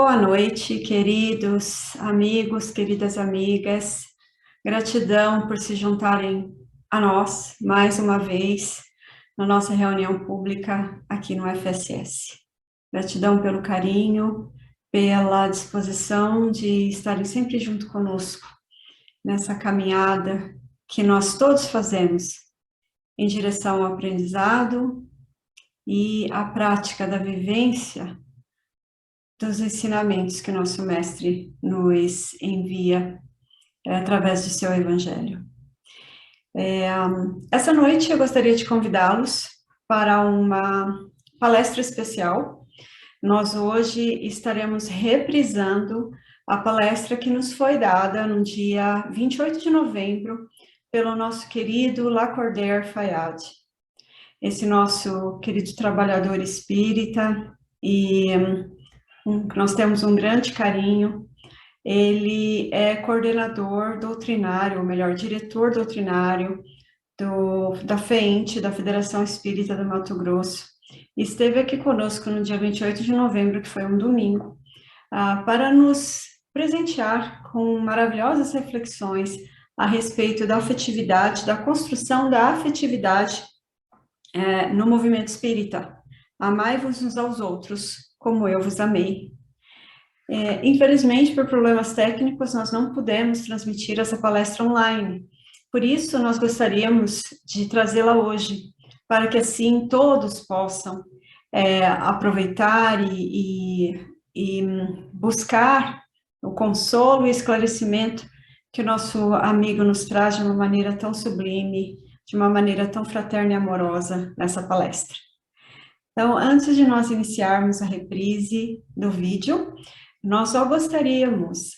Boa noite, queridos amigos, queridas amigas. Gratidão por se juntarem a nós mais uma vez na nossa reunião pública aqui no FSS. Gratidão pelo carinho, pela disposição de estarem sempre junto conosco nessa caminhada que nós todos fazemos em direção ao aprendizado e à prática da vivência dos ensinamentos que nosso mestre nos envia através do seu evangelho. Essa noite eu gostaria de convidá-los para uma palestra especial. Nós hoje estaremos reprisando a palestra que nos foi dada no dia 28 de novembro pelo nosso querido Lacordaire Fayad, esse nosso querido trabalhador espírita, e nós temos um grande carinho. Ele é coordenador doutrinário, ou melhor, diretor doutrinário da FEINT, da Federação Espírita do Mato Grosso. Esteve aqui conosco no dia 28 de novembro, que foi um domingo, para nos presentear com maravilhosas reflexões a respeito da afetividade, da construção da afetividade no movimento espírita. Amai-vos uns aos outros, como eu vos amei. Infelizmente, por problemas técnicos, nós não pudemos transmitir essa palestra online. Por isso, nós gostaríamos de trazê-la hoje, para que assim todos possam aproveitar e buscar o consolo e esclarecimento que o nosso amigo nos traz de uma maneira tão sublime, de uma maneira tão fraterna e amorosa nessa palestra. Então, antes de nós iniciarmos a reprise do vídeo, nós só gostaríamos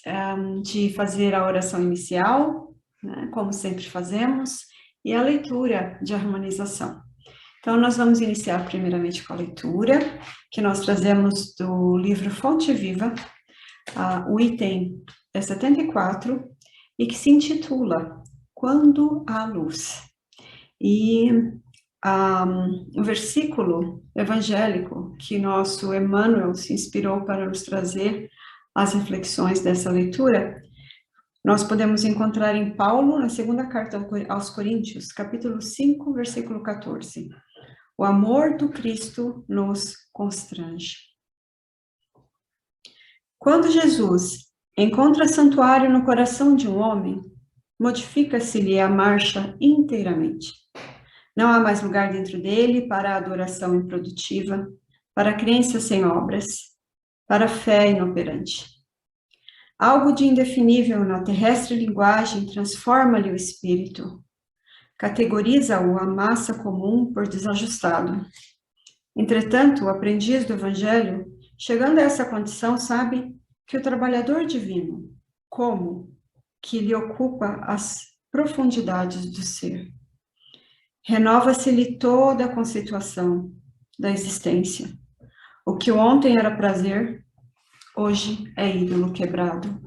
de fazer a oração inicial, né, como sempre fazemos, e a leitura de harmonização. Então, nós vamos iniciar primeiramente com a leitura, que nós trazemos do livro Fonte Viva, o item é 74, e que se intitula Quando há luz. E o versículo evangélico que nosso Emmanuel se inspirou para nos trazer as reflexões dessa leitura, nós podemos encontrar em Paulo, na segunda carta aos Coríntios, capítulo 5, versículo 14. O amor do Cristo nos constrange. Quando Jesus encontra santuário no coração de um homem, modifica-se-lhe a marcha inteiramente. Não há mais lugar dentro dele para a adoração improdutiva, para a crença sem obras, para a fé inoperante. Algo de indefinível na terrestre linguagem transforma-lhe o espírito, categoriza-o a massa comum por desajustado. Entretanto, o aprendiz do Evangelho, chegando a essa condição, sabe que o trabalhador divino, como que lhe ocupa as profundidades do ser. Renova-se-lhe toda a conceituação da existência. O que ontem era prazer, hoje é ídolo quebrado.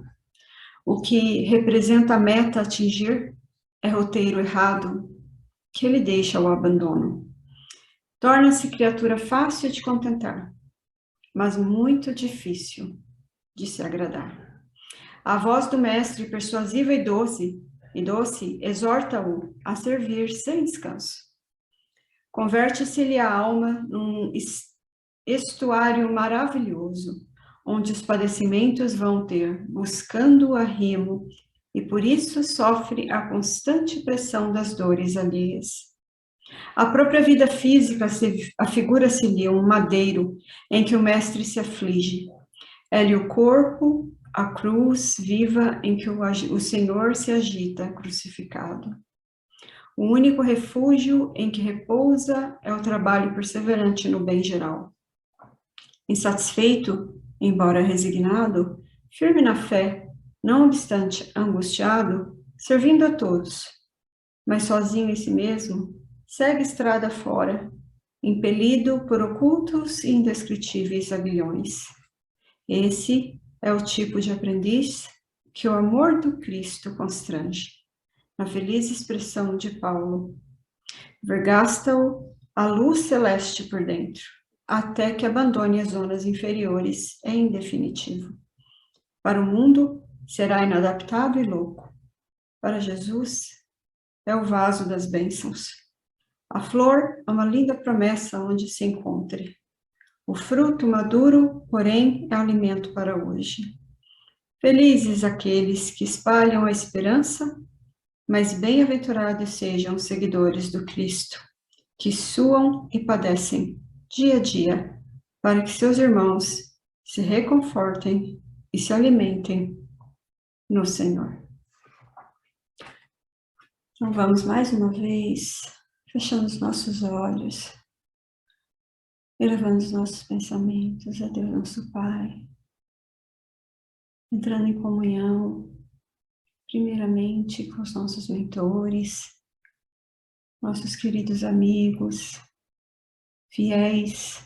O que representa a meta a atingir é roteiro errado, que ele deixa ao abandono. Torna-se criatura fácil de contentar, mas muito difícil de se agradar. A voz do mestre, persuasiva e doce, exorta-o a servir sem descanso. Converte-se-lhe a alma num estuário maravilhoso, onde os padecimentos vão ter, buscando arrimo, e por isso sofre a constante pressão das dores alheias. A própria vida física afigura-se-lhe um madeiro em que o mestre se aflige. É-lhe o corpo, a cruz viva em que o Senhor se agita crucificado. O único refúgio em que repousa é o trabalho perseverante no bem geral. Insatisfeito, embora resignado, firme na fé, não obstante angustiado, servindo a todos, mas sozinho em si mesmo, segue estrada fora, impelido por ocultos e indescritíveis aguilhões. Esse é o tipo de aprendiz que o amor do Cristo constrange. Na feliz expressão de Paulo, vergasta-o a luz celeste por dentro, até que abandone as zonas inferiores em definitivo. Para o mundo, será inadaptado e louco. Para Jesus, é o vaso das bênçãos. A flor é uma linda promessa onde se encontre. O fruto maduro, porém, é alimento para hoje. Felizes aqueles que espalham a esperança, mas bem-aventurados sejam os seguidores do Cristo, que suam e padecem dia a dia, para que seus irmãos se reconfortem e se alimentem no Senhor. Então vamos mais uma vez, fechando os nossos olhos, elevando os nossos pensamentos a Deus nosso Pai, entrando em comunhão, primeiramente com os nossos mentores, nossos queridos amigos, fiéis,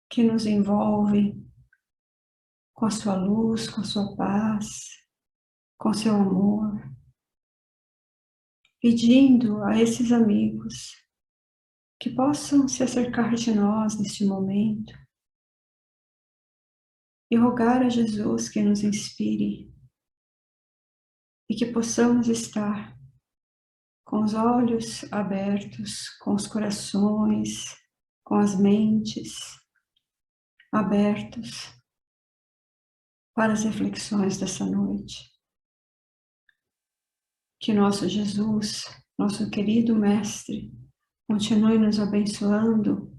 que nos envolvem com a sua luz, com a sua paz, com seu amor, pedindo a esses amigos que possam se acercar de nós neste momento e rogar a Jesus que nos inspire e que possamos estar com os olhos abertos, com os corações, com as mentes abertos para as reflexões dessa noite. Que nosso Jesus, nosso querido Mestre, continue nos abençoando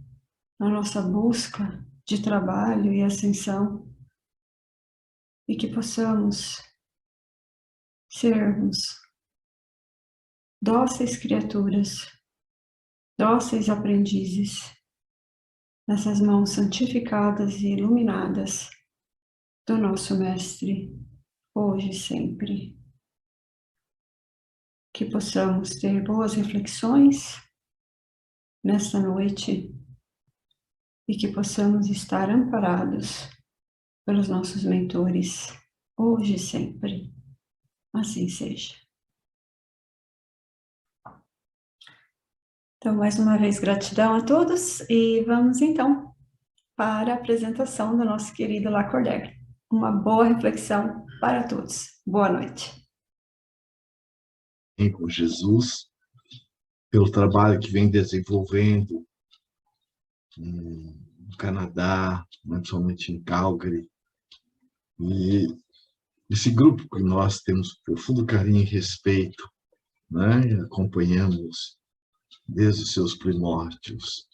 na nossa busca de trabalho e ascensão e que possamos sermos dóceis criaturas, dóceis aprendizes nessas mãos santificadas e iluminadas do nosso Mestre, hoje e sempre. Que possamos ter boas reflexões nesta noite e que possamos estar amparados pelos nossos mentores, hoje e sempre. Assim seja. Então, mais uma vez, gratidão a todos e vamos então para a apresentação do nosso querido Lacordaire. Uma boa reflexão para todos. Boa noite. Com Jesus, pelo trabalho que vem desenvolvendo no Canadá, principalmente em Calgary, e esse grupo que nós temos profundo carinho e respeito, né? Acompanhamos desde os seus primórdios.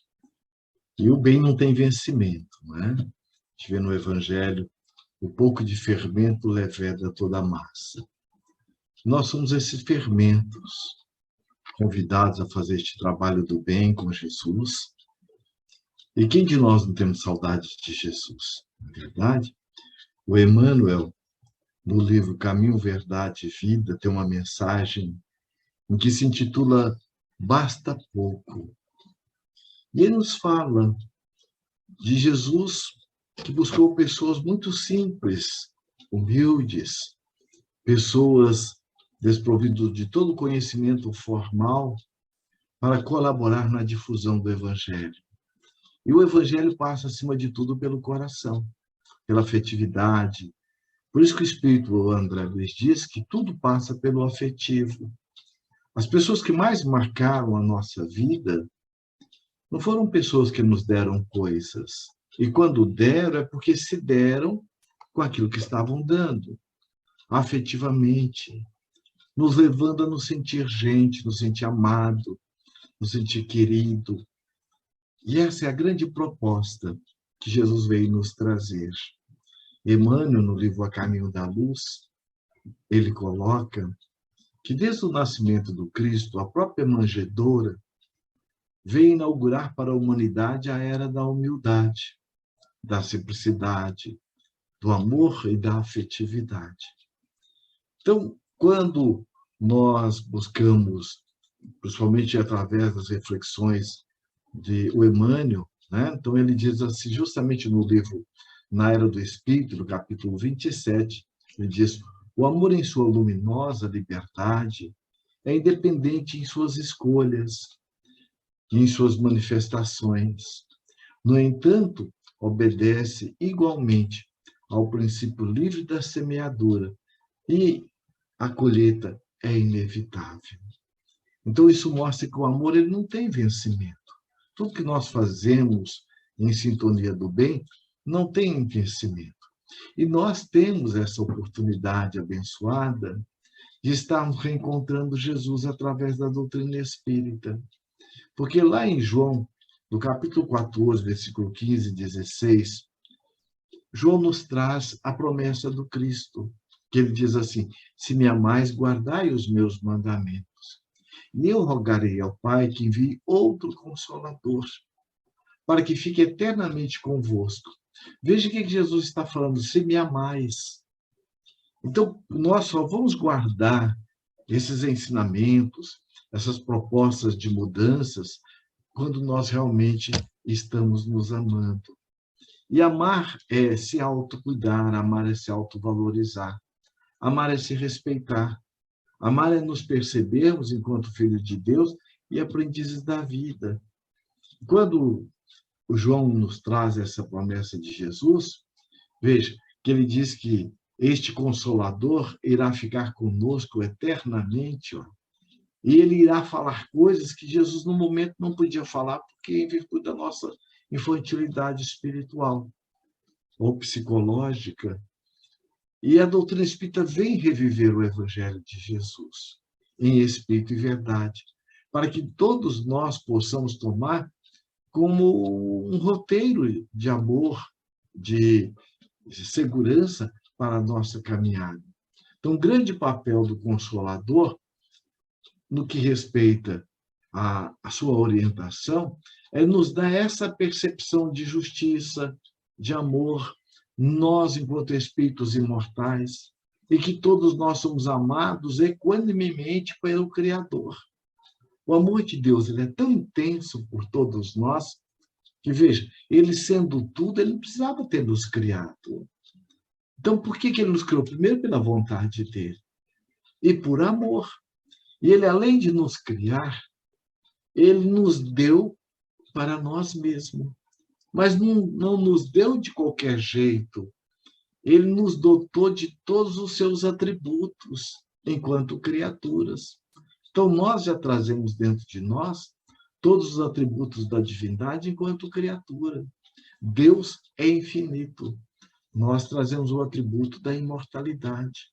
E o bem não tem vencimento, né? A gente vê no Evangelho, o pouco de fermento leveda toda a massa. Nós somos esses fermentos, convidados a fazer este trabalho do bem com Jesus. E quem de nós não temos saudade de Jesus? Na verdade, o Emmanuel, no livro Caminho, Verdade e Vida, tem uma mensagem em que se intitula Basta Pouco. E ele nos fala de Jesus que buscou pessoas muito simples, humildes, pessoas desprovidas de todo conhecimento formal para colaborar na difusão do Evangelho. E o Evangelho passa, acima de tudo, pelo coração, pela afetividade. Por isso que o Espírito André Luiz diz que tudo passa pelo afetivo. As pessoas que mais marcaram a nossa vida não foram pessoas que nos deram coisas. E quando deram, é porque se deram com aquilo que estavam dando, afetivamente, nos levando a nos sentir gente, nos sentir amado, nos sentir querido. E essa é a grande proposta que Jesus veio nos trazer. Emmanuel, no livro A Caminho da Luz, ele coloca que desde o nascimento do Cristo, a própria manjedoura veio inaugurar para a humanidade a era da humildade, da simplicidade, do amor e da afetividade. Então, quando nós buscamos, principalmente através das reflexões de Emmanuel, né? Então ele diz assim, justamente no livro Na Era do Espírito, no capítulo 27, ele diz: o amor em sua luminosa liberdade é independente em suas escolhas, em suas manifestações. No entanto, obedece igualmente ao princípio livre da semeadura e a colheita é inevitável. Então, isso mostra que o amor ele não tem vencimento. Tudo que nós fazemos em sintonia do bem não tem vencimento. E nós temos essa oportunidade abençoada de estarmos reencontrando Jesus através da doutrina espírita. Porque lá em João, no capítulo 14, versículo 15 e 16, João nos traz a promessa do Cristo, que ele diz assim: se me amais, guardai os meus mandamentos. E eu rogarei ao Pai que envie outro Consolador, para que fique eternamente convosco. Veja o que Jesus está falando: se me amais. Então, nós só vamos guardar esses ensinamentos, essas propostas de mudanças, quando nós realmente estamos nos amando. E amar é se autocuidar, amar é se autovalorizar, amar é se respeitar, amar é nos percebermos enquanto filhos de Deus e aprendizes da vida. Quando o João nos traz essa promessa de Jesus, veja que ele diz que este Consolador irá ficar conosco eternamente, ó, e ele irá falar coisas que Jesus, no momento, não podia falar, porque em virtude da nossa infantilidade espiritual ou psicológica. E a doutrina espírita vem reviver o Evangelho de Jesus, em espírito e verdade, para que todos nós possamos tomar como um roteiro de amor, de segurança para a nossa caminhada. Então, o grande papel do Consolador, no que respeita à sua orientação, é nos dar essa percepção de justiça, de amor, nós, enquanto espíritos imortais, e que todos nós somos amados equanimemente pelo Criador. O amor de Deus ele é tão intenso por todos nós, que, veja, ele sendo tudo, ele não precisava ter nos criado. Então, por que ele nos criou? Primeiro, pela vontade dele, e por amor. E ele, além de nos criar, ele nos deu para nós mesmos. Mas não nos deu de qualquer jeito. Ele nos dotou de todos os seus atributos, enquanto criaturas. Então, nós já trazemos dentro de nós todos os atributos da divindade enquanto criatura. Deus é infinito. Nós trazemos o atributo da imortalidade.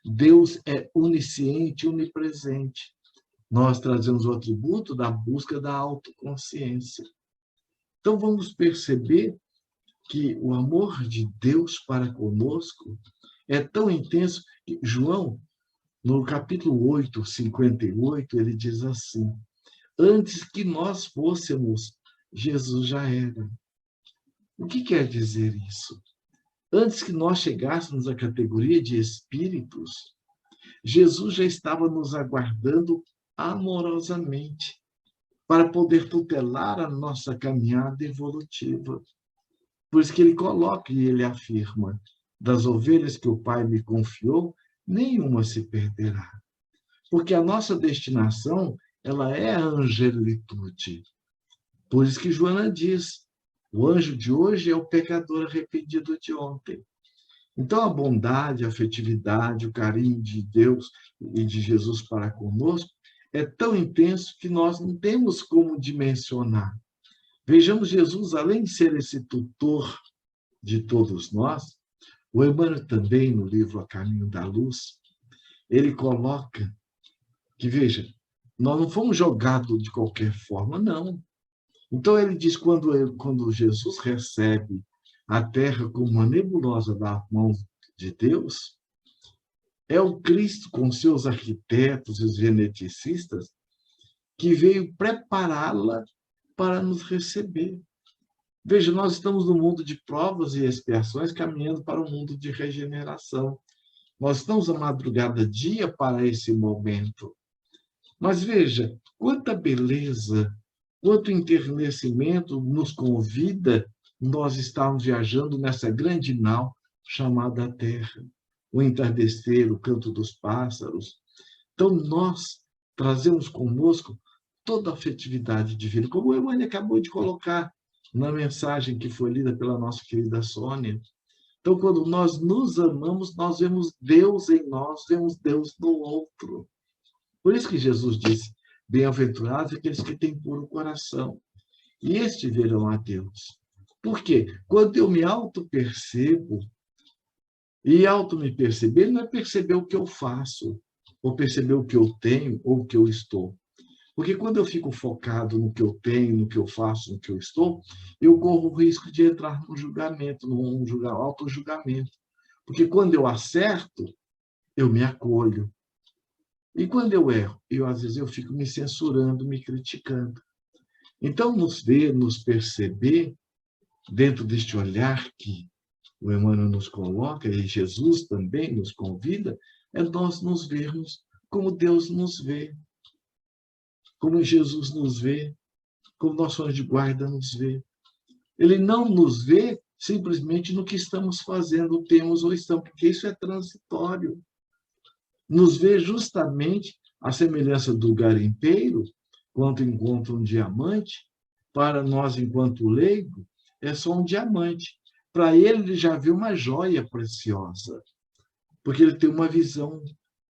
Deus é onisciente, onipresente. Nós trazemos o atributo da busca da autoconsciência. Então, vamos perceber que o amor de Deus para conosco é tão intenso que João, no capítulo 8, 58, ele diz assim: antes que nós fôssemos, Jesus já era. O que quer dizer isso? Antes que nós chegássemos à categoria de espíritos, Jesus já estava nos aguardando amorosamente para poder tutelar a nossa caminhada evolutiva. Por isso que ele coloca e ele afirma: das ovelhas que o Pai me confiou, nenhuma se perderá. Porque a nossa destinação, ela é a angelitude. Por isso que Joana diz: o anjo de hoje é o pecador arrependido de ontem. Então, a bondade, a afetividade, o carinho de Deus e de Jesus para conosco é tão intenso que nós não temos como dimensionar. Vejamos Jesus, além de ser esse tutor de todos nós, o Emmanuel também, no livro A Caminho da Luz, ele coloca que, veja, nós não fomos jogados de qualquer forma, não. Então, ele diz, quando Jesus recebe a Terra como uma nebulosa da mão de Deus, é o Cristo, com seus arquitetos e os geneticistas, que veio prepará-la para nos receber. Veja, nós estamos no mundo de provas e expiações, caminhando para um mundo de regeneração. Nós estamos a madrugada dia para esse momento. Mas veja, quanta beleza, quanto enternecimento nos convida nós estarmos viajando nessa grande nau chamada Terra. O entardecer, o canto dos pássaros. Então, nós trazemos conosco toda a afetividade divina, como o Emmanuel acabou de colocar. na mensagem que foi lida pela nossa querida Sônia. Então, quando nós nos amamos, nós vemos Deus em nós, vemos Deus no outro. Por isso que Jesus disse, bem-aventurados aqueles que têm puro coração, e estes verão a Deus. Por quê? Quando eu me auto-percebo, e auto-me perceber não é perceber o que eu faço, ou perceber o que eu tenho, ou o que eu estou. Porque quando eu fico focado no que eu tenho, no que eu faço, no que eu estou, eu corro o risco de entrar num julgamento, num auto-julgamento. Porque quando eu acerto, eu me acolho. E quando eu erro, às vezes eu fico me censurando, me criticando. Então, nos ver, nos perceber, dentro deste olhar que o Emmanuel nos coloca, e Jesus também nos convida, é nós nos vermos como Deus nos vê, como Jesus nos vê, como nosso anjo de guarda nos vê. Ele não nos vê simplesmente no que estamos fazendo, temos ou estamos, porque isso é transitório. Nos vê justamente a semelhança do garimpeiro, quando encontra um diamante, para nós, enquanto leigo, é só um diamante. Para ele já vê uma joia preciosa, porque ele tem uma visão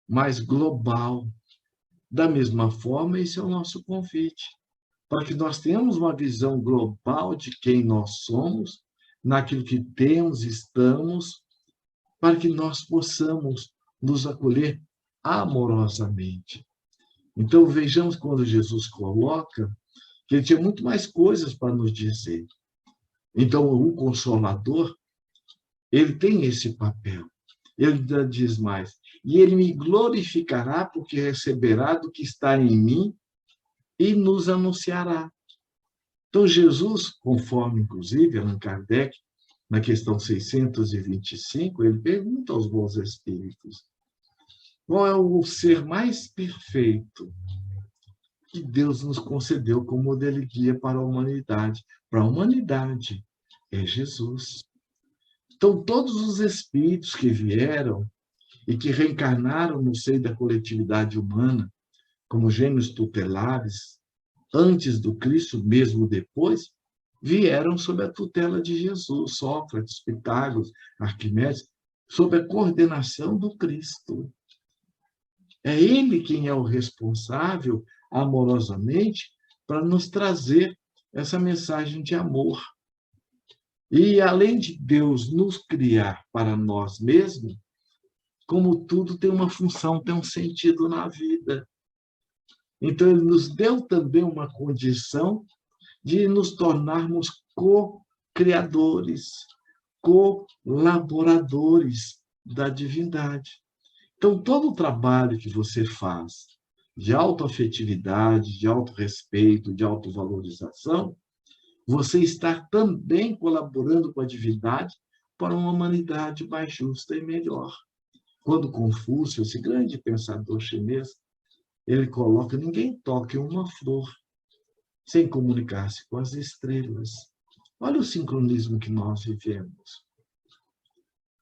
mais global. Da mesma forma, esse é o nosso convite, para que nós tenhamos uma visão global de quem nós somos, naquilo que temos, estamos, para que nós possamos nos acolher amorosamente. Então, vejamos quando Jesus coloca que ele tinha muito mais coisas para nos dizer. Então, o Consolador, ele tem esse papel. Ele diz mais, e ele me glorificará porque receberá do que está em mim e nos anunciará. Então, Jesus, conforme, inclusive, Allan Kardec, na questão 625, ele pergunta aos bons espíritos, qual é o ser mais perfeito que Deus nos concedeu como modelo e guia para a humanidade? Para a humanidade, é Jesus. Então, todos os espíritos que vieram e que reencarnaram no seio da coletividade humana, como gênios tutelares, antes do Cristo, mesmo depois, vieram sob a tutela de Jesus, Sócrates, Pitágoras, Arquimedes, sob a coordenação do Cristo. É ele quem é o responsável, amorosamente, para nos trazer essa mensagem de amor. E, além de Deus nos criar para nós mesmos, como tudo tem uma função, tem um sentido na vida. Então, ele nos deu também uma condição de nos tornarmos co-criadores, colaboradores da divindade. Então, todo o trabalho que você faz de autoafetividade, de autorrespeito, de autovalorização, você está também colaborando com a divindade para uma humanidade mais justa e melhor. Quando Confúcio, esse grande pensador chinês, ele coloca, ninguém toca uma flor sem comunicar-se com as estrelas. Olha o sincronismo que nós vivemos.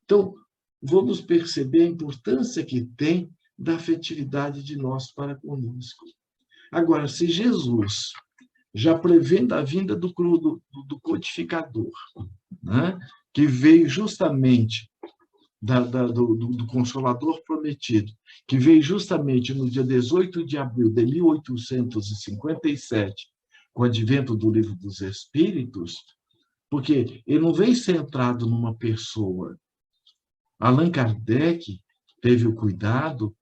Então, vamos perceber a importância que tem da afetividade de nós para conosco. Agora, se Jesus, já prevendo a vinda do codificador, né, que veio justamente do Consolador prometido, que veio justamente no dia 18 de abril de 1857, com o advento do Livro dos Espíritos, porque ele não veio centrado numa pessoa. Allan Kardec teve o cuidado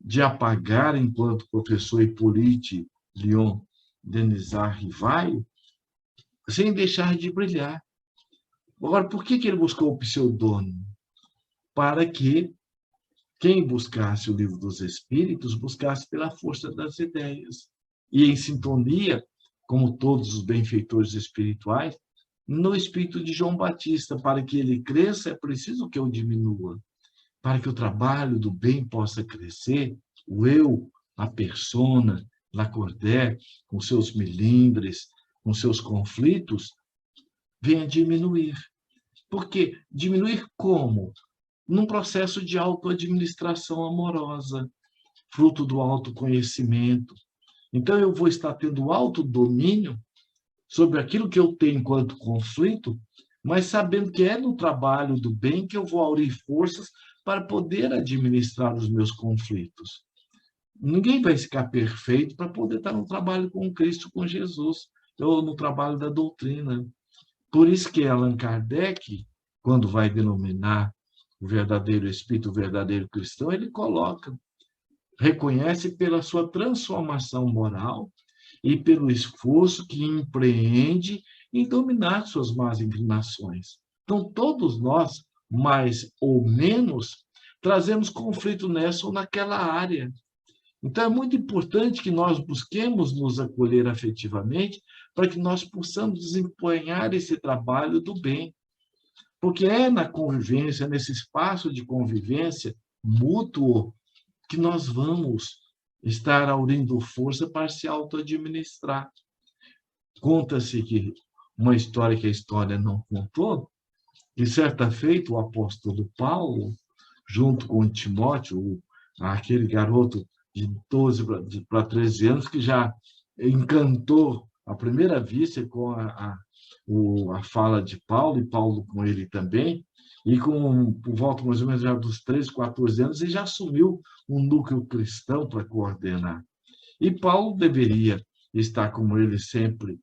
de apagar, enquanto professor Hippolyte Léon Denisard Rivaio, sem deixar de brilhar. Agora, por que ele buscou o pseudônimo? Para que quem buscasse o Livro dos Espíritos buscasse pela força das ideias e em sintonia, como todos os benfeitores espirituais, no espírito de João Batista. Para que ele cresça, é preciso que eu diminua. Para que o trabalho do bem possa crescer, o eu, a persona, Lacordaire, com seus melindres, com seus conflitos, venha diminuir. Por quê? Diminuir como? Num processo de autoadministração amorosa, fruto do autoconhecimento. Então, eu vou estar tendo autodomínio sobre aquilo que eu tenho enquanto conflito, mas sabendo que é no trabalho do bem que eu vou aurir forças para poder administrar os meus conflitos. Ninguém vai ficar perfeito para poder estar no trabalho com Cristo, com Jesus, ou no trabalho da doutrina. Por isso que Allan Kardec, quando vai denominar o verdadeiro espírito, o verdadeiro cristão, ele coloca, reconhece pela sua transformação moral e pelo esforço que empreende em dominar suas más inclinações. Então, todos nós, mais ou menos, trazemos conflito nessa ou naquela área. Então, é muito importante que nós busquemos nos acolher afetivamente para que nós possamos desempenhar esse trabalho do bem. Porque é na convivência, nesse espaço de convivência mútuo, que nós vamos estar aurindo força para se auto-administrar. Conta-se que uma história que a história não contou, que certa feita o apóstolo Paulo, junto com Timóteo, aquele garoto de 12 para 13 anos, que já encantou à primeira vista com a fala de Paulo, e Paulo com ele também, e por volta mais ou menos já dos 13, 14 anos, ele já assumiu um núcleo cristão para coordenar. E Paulo deveria estar como ele sempre,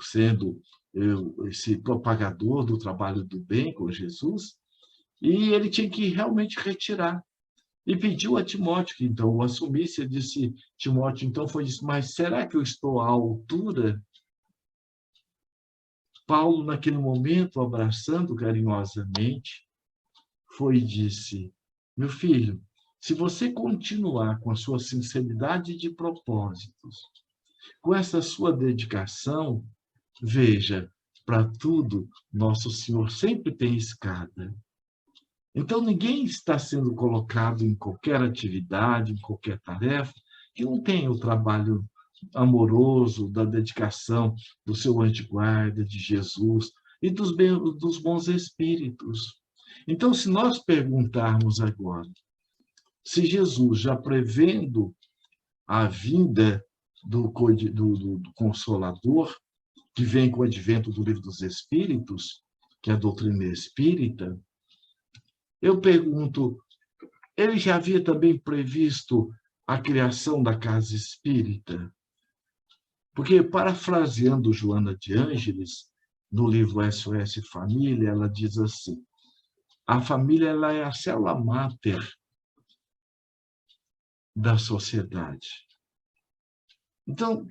sendo esse propagador do trabalho do bem com Jesus, e ele tinha que realmente retirar. E pediu a Timóteo que então o assumisse. Ele disse, Timóteo, então foi isso, mas será que eu estou à altura? Paulo, naquele momento, abraçando carinhosamente, foi e disse, meu filho, se você continuar com a sua sinceridade de propósitos, com essa sua dedicação, veja, para tudo, nosso Senhor sempre tem escada. Então, ninguém está sendo colocado em qualquer atividade, em qualquer tarefa, que não tenha o trabalho amoroso, da dedicação do seu anteguarda, de Jesus e dos bons espíritos. Então, se nós perguntarmos agora, se Jesus, já prevendo a vinda do Consolador, que vem com o advento do Livro dos Espíritos, que é a doutrina espírita, eu pergunto, ele já havia também previsto a criação da casa espírita? Porque, parafraseando Joana de Ângeles, no livro SOS Família, ela diz assim, a família ela é a célula máter da sociedade. Então,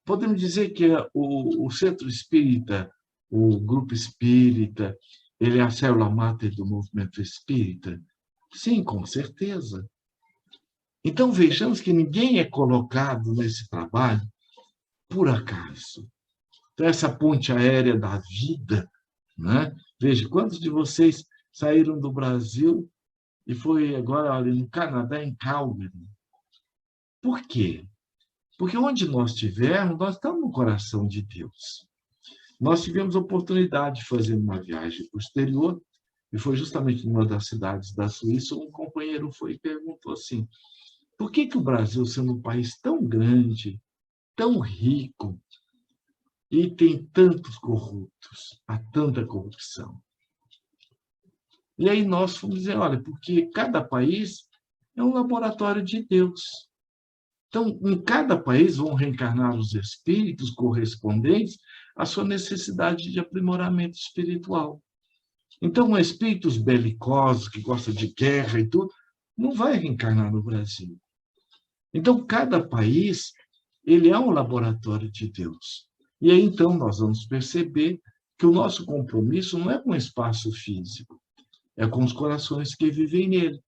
podemos dizer que o centro espírita, o grupo espírita, ele é a célula máter do movimento espírita? Sim, com certeza. Então, vejamos que ninguém é colocado nesse trabalho por acaso. Então, essa ponte aérea da vida, né? Veja, quantos de vocês saíram do Brasil e foi agora ali no Canadá, em Calgary? Por quê? Porque onde nós estivermos, nós estamos no coração de Deus. Nós tivemos a oportunidade de fazer uma viagem para o exterior, e foi justamente numa das cidades da Suíça, um companheiro foi e perguntou assim, por que o Brasil, sendo um país tão grande, tão rico, e tem tantos corruptos, há tanta corrupção? E aí nós fomos dizer, olha, porque cada país é um laboratório de Deus. Então, em cada país vão reencarnar os espíritos correspondentes à sua necessidade de aprimoramento espiritual. Então, espíritos belicosos, que gostam de guerra e tudo, não vai reencarnar no Brasil. Então, cada país, ele é um laboratório de Deus. E aí, então, nós vamos perceber que o nosso compromisso não é com o espaço físico, é com os corações que vivem nele.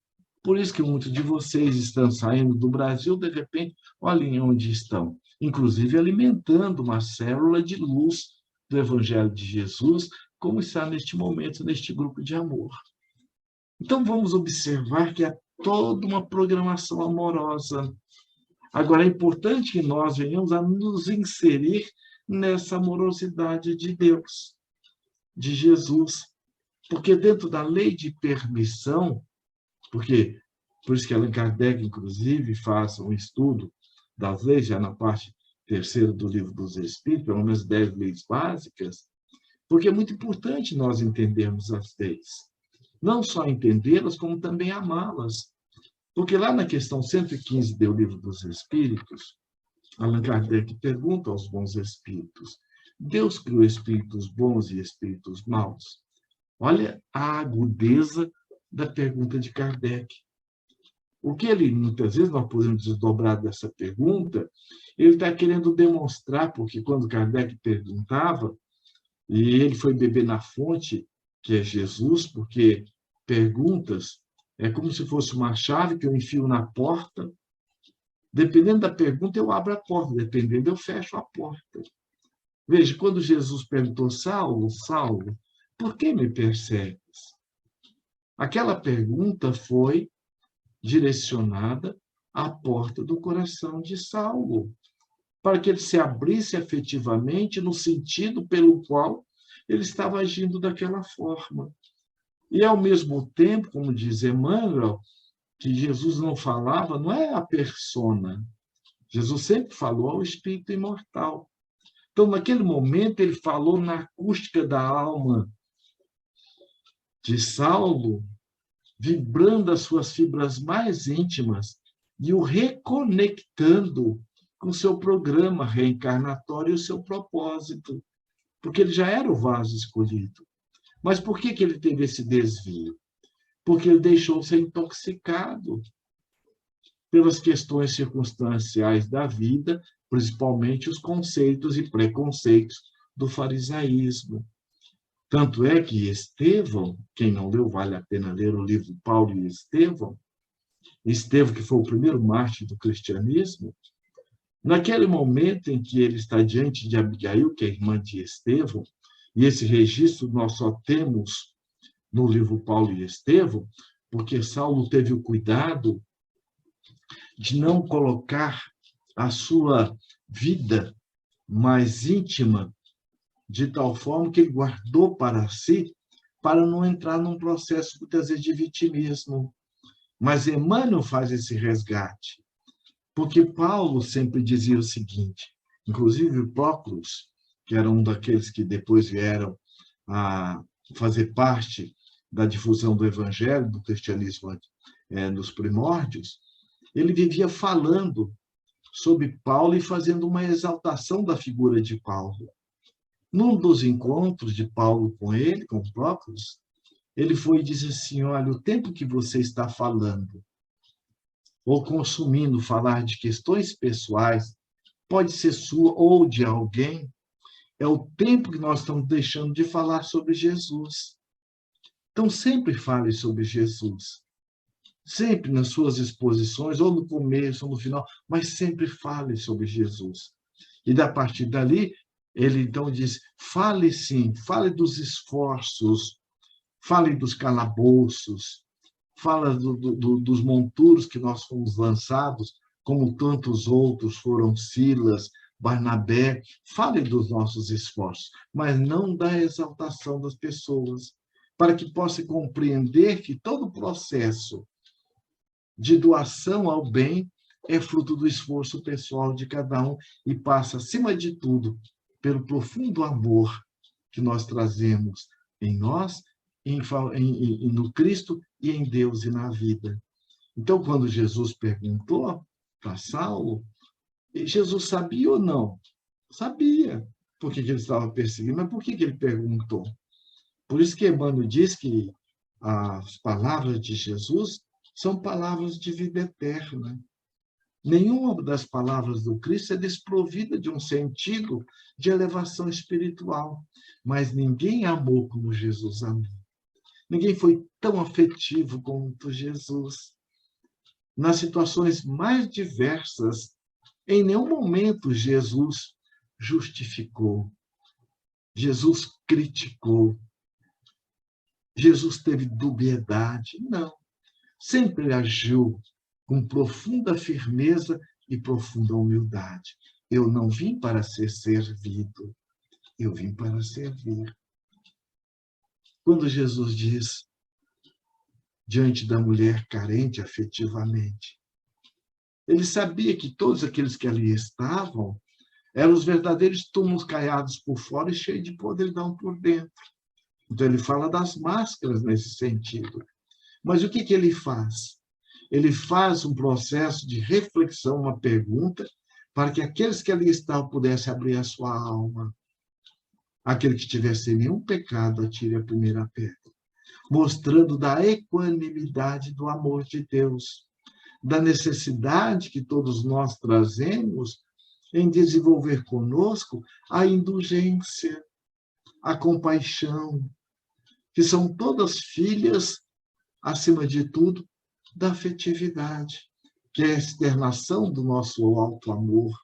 Por isso que muitos de vocês estão saindo do Brasil, de repente, olhem onde estão, inclusive alimentando uma célula de luz do Evangelho de Jesus, como está neste momento, neste grupo de amor. Então, vamos observar que há toda uma programação amorosa. Agora, é importante que nós venhamos a nos inserir nessa amorosidade de Deus, de Jesus, porque dentro da lei de permissão, porque por isso que Allan Kardec, inclusive, faz um estudo das leis, já na parte terceiro do Livro dos Espíritos, pelo menos 10 leis básicas, porque é muito importante nós entendermos as leis. Não só entendê-las, como também amá-las. Porque lá na questão 115 do Livro dos Espíritos, Allan Kardec pergunta aos bons espíritos: Deus criou espíritos bons e espíritos maus? Olha a agudeza da pergunta de Kardec. O que ele, muitas vezes, nós podemos desdobrar dessa pergunta, ele está querendo demonstrar, porque quando Kardec perguntava, e ele foi beber na fonte, que é Jesus, porque perguntas é como se fosse uma chave que eu enfio na porta. Dependendo da pergunta, eu abro a porta, dependendo, eu fecho a porta. Veja, quando Jesus perguntou, Saulo, Saulo, por que me persegues? Aquela pergunta foi direcionada à porta do coração de Saulo, para que ele se abrisse efetivamente no sentido pelo qual ele estava agindo daquela forma. E, ao mesmo tempo, como diz Emmanuel, que Jesus não falava, não é a persona. Jesus sempre falou ao espírito imortal. Então, naquele momento, ele falou na acústica da alma de Saulo, vibrando as suas fibras mais íntimas e o reconectando com o seu programa reencarnatório e o seu propósito, porque ele já era o vaso escolhido. Mas por que ele teve esse desvio? Porque ele deixou ser intoxicado pelas questões circunstanciais da vida, principalmente os conceitos e preconceitos do farisaísmo. Tanto é que Estevão, quem não leu, vale a pena ler o livro Paulo e Estevão, Estevão, que foi o primeiro mártir do cristianismo, naquele momento em que ele está diante de Abigail, que é irmã de Estevão, e esse registro nós só temos no livro Paulo e Estevão, porque Saulo teve o cuidado de não colocar a sua vida mais íntima de tal forma que ele guardou para si, para não entrar num processo, muitas vezes, de vitimismo. Mas Emmanuel faz esse resgate, porque Paulo sempre dizia o seguinte, inclusive Próclus, que era um daqueles que depois vieram a fazer parte da difusão do evangelho, do cristianismo nos primórdios, ele vivia falando sobre Paulo e fazendo uma exaltação da figura de Paulo. Num dos encontros de Paulo com ele, com Próclus, ele foi e disse assim, olha, o tempo que você está falando ou consumindo falar de questões pessoais, pode ser sua ou de alguém, é o tempo que nós estamos deixando de falar sobre Jesus. Então, sempre fale sobre Jesus. Sempre nas suas exposições, ou no começo, ou no final, mas sempre fale sobre Jesus. E, a partir dali, ele então diz, fale sim, fale dos esforços, fale dos calabouços, fala dos monturos que nós fomos lançados, como tantos outros foram Silas, Barnabé, fale dos nossos esforços, mas não da exaltação das pessoas, para que possa compreender que todo o processo de doação ao bem é fruto do esforço pessoal de cada um e passa, acima de tudo, pelo profundo amor que nós trazemos em nós, no Cristo e em Deus e na vida. Então, quando Jesus perguntou para Saulo, Jesus sabia ou não? Sabia por que ele estava perseguindo, mas por que ele perguntou? Por isso que Emmanuel diz que as palavras de Jesus são palavras de vida eterna. Nenhuma das palavras do Cristo é desprovida de um sentido de elevação espiritual, mas ninguém amou como Jesus amou. Ninguém foi tão afetivo quanto Jesus. Nas situações mais diversas, em nenhum momento Jesus justificou, Jesus criticou, Jesus teve dubiedade. Não. Sempre agiu com profunda firmeza e profunda humildade. Eu não vim para ser servido, eu vim para servir. Quando Jesus diz, diante da mulher carente afetivamente, ele sabia que todos aqueles que ali estavam Eram os verdadeiros túmulos caiados por fora e cheios de podridão por dentro. Então, ele fala das máscaras nesse sentido. Mas o que ele faz? Ele faz um processo de reflexão, uma pergunta, para que aqueles que ali estavam pudessem abrir a sua alma. Aquele que tivesse nenhum pecado, atire a primeira pedra. Mostrando da equanimidade do amor de Deus, da necessidade que todos nós trazemos em desenvolver conosco a indulgência, a compaixão, que são todas filhas, acima de tudo, da afetividade, que é a externação do nosso alto amor,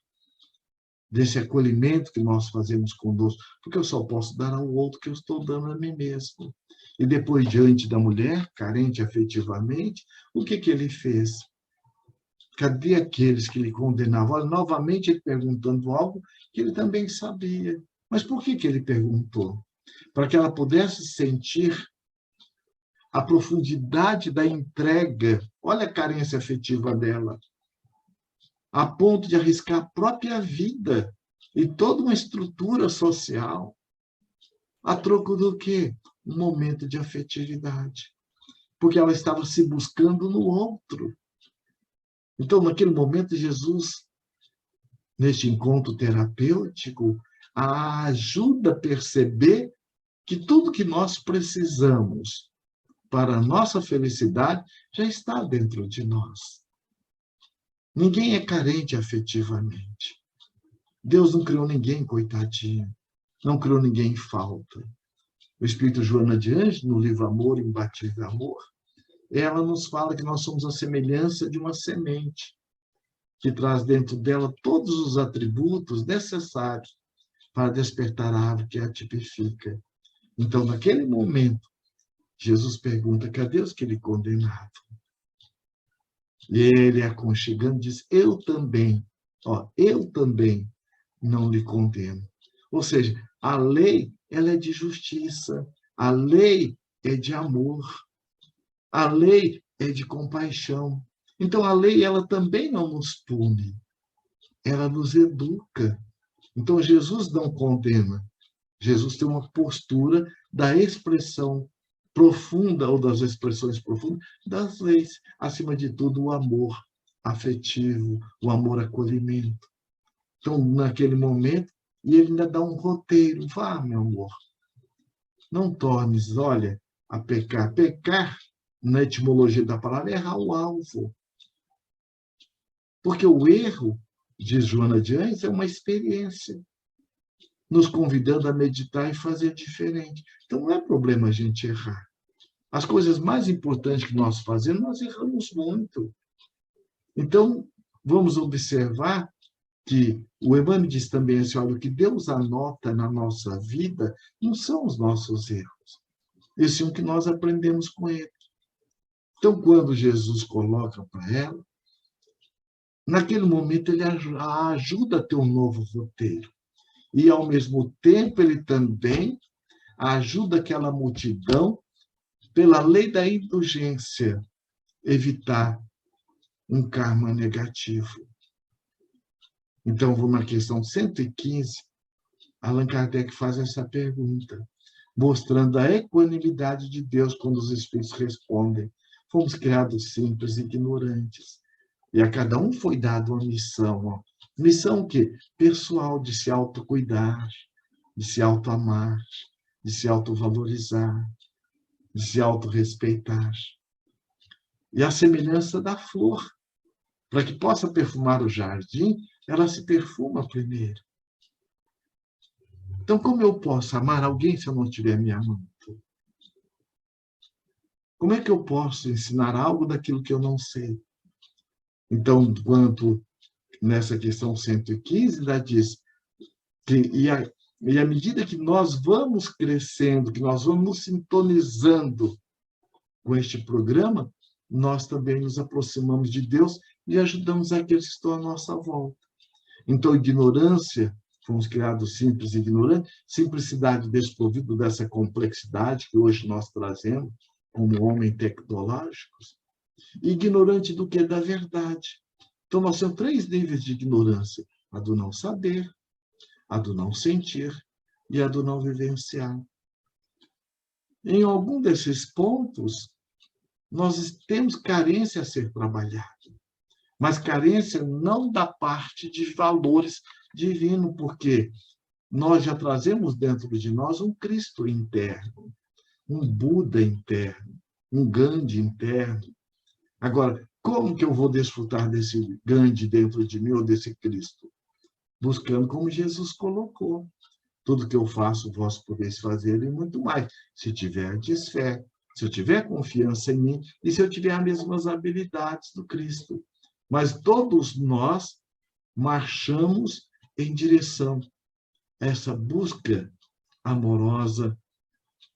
desse acolhimento que nós fazemos conosco, porque eu só posso dar ao outro que eu estou dando a mim mesmo. E depois, diante da mulher, carente afetivamente, o que ele fez? Cadê aqueles que lhe condenavam? Olha, novamente ele perguntando algo que ele também sabia. Mas por que ele perguntou? Para que ela pudesse sentir a profundidade da entrega. Olha a carência afetiva dela. A ponto de arriscar a própria vida e toda uma estrutura social. A troco do quê? Um momento de afetividade. Porque ela estava se buscando no outro. Então, naquele momento, Jesus, neste encontro terapêutico, a ajuda a perceber que tudo que nós precisamos para a nossa felicidade já está dentro de nós. Ninguém é carente afetivamente. Deus não criou ninguém coitadinho, não criou ninguém em falta. O Espírito Joana de Ângeles, no livro Amor, Imbatível Amor, ela nos fala que nós somos a semelhança de uma semente, que traz dentro dela todos os atributos necessários para despertar a árvore que a tipifica. Então, naquele momento, Jesus pergunta, cadê os que lhe condenavam? E ele, aconchegando, diz, eu também não lhe condeno. Ou seja, a lei, ela é de justiça, a lei é de amor, a lei é de compaixão. Então, a lei, ela também não nos pune, ela nos educa. Então, Jesus não condena. Jesus tem uma postura da expressão profunda, ou das expressões profundas, das leis. Acima de tudo, o amor afetivo, o amor acolhimento. Então, naquele momento, e ele ainda dá um roteiro. Vá, meu amor, não tornes, olha, a pecar. Pecar, na etimologia da palavra, é errar o alvo. Porque o erro, diz Joana de Ângeles, é uma experiência, nos convidando a meditar e fazer diferente. Então, não é problema a gente errar. As coisas mais importantes que nós fazemos, nós erramos muito. Então, vamos observar que o Emmanuel diz também assim, olha, o que Deus anota na nossa vida não são os nossos erros, e sim o que nós aprendemos com ele. Então, quando Jesus coloca para ela, naquele momento ele a ajuda a ter um novo roteiro. E, ao mesmo tempo, ele também ajuda aquela multidão, pela lei da indulgência, evitar um karma negativo. Então, vou na questão 115, Allan Kardec faz essa pergunta, mostrando a equanimidade de Deus quando os espíritos respondem. Fomos criados simples e ignorantes. E a cada um foi dada uma missão. Ó. Missão o quê? Pessoal, de se autocuidar, de se autoamar, de se autovalorizar, de se autorrespeitar. E a semelhança da flor. Para que possa perfumar o jardim, ela se perfuma primeiro. Então, como eu posso amar alguém se eu não estiver me amando? Como é que eu posso ensinar algo daquilo que eu não sei? Então, quanto nessa questão 115, ainda diz que, e à medida que nós vamos crescendo, que nós vamos nos sintonizando com este programa, nós também nos aproximamos de Deus e ajudamos aqueles que estão à nossa volta. Então, ignorância, fomos criados simples e ignorantes, simplicidade desprovido dessa complexidade que hoje nós trazemos como homens tecnológicos, e ignorante do que? Da verdade. Então, nós temos 3 níveis de ignorância. A do não saber, a do não sentir e a do não vivenciar. Em algum desses pontos, nós temos carência a ser trabalhada, mas carência não da parte de valores divinos, porque nós já trazemos dentro de nós um Cristo interno, um Buda interno, um Gandhi interno. Agora, como que eu vou desfrutar desse Gandhi dentro de mim ou desse Cristo? Buscando como Jesus colocou. Tudo que eu faço, vós podeis fazer e muito mais. Se tiverdes fé, se eu tiver confiança em mim e se eu tiver as mesmas habilidades do Cristo. Mas todos nós marchamos em direção a essa busca amorosa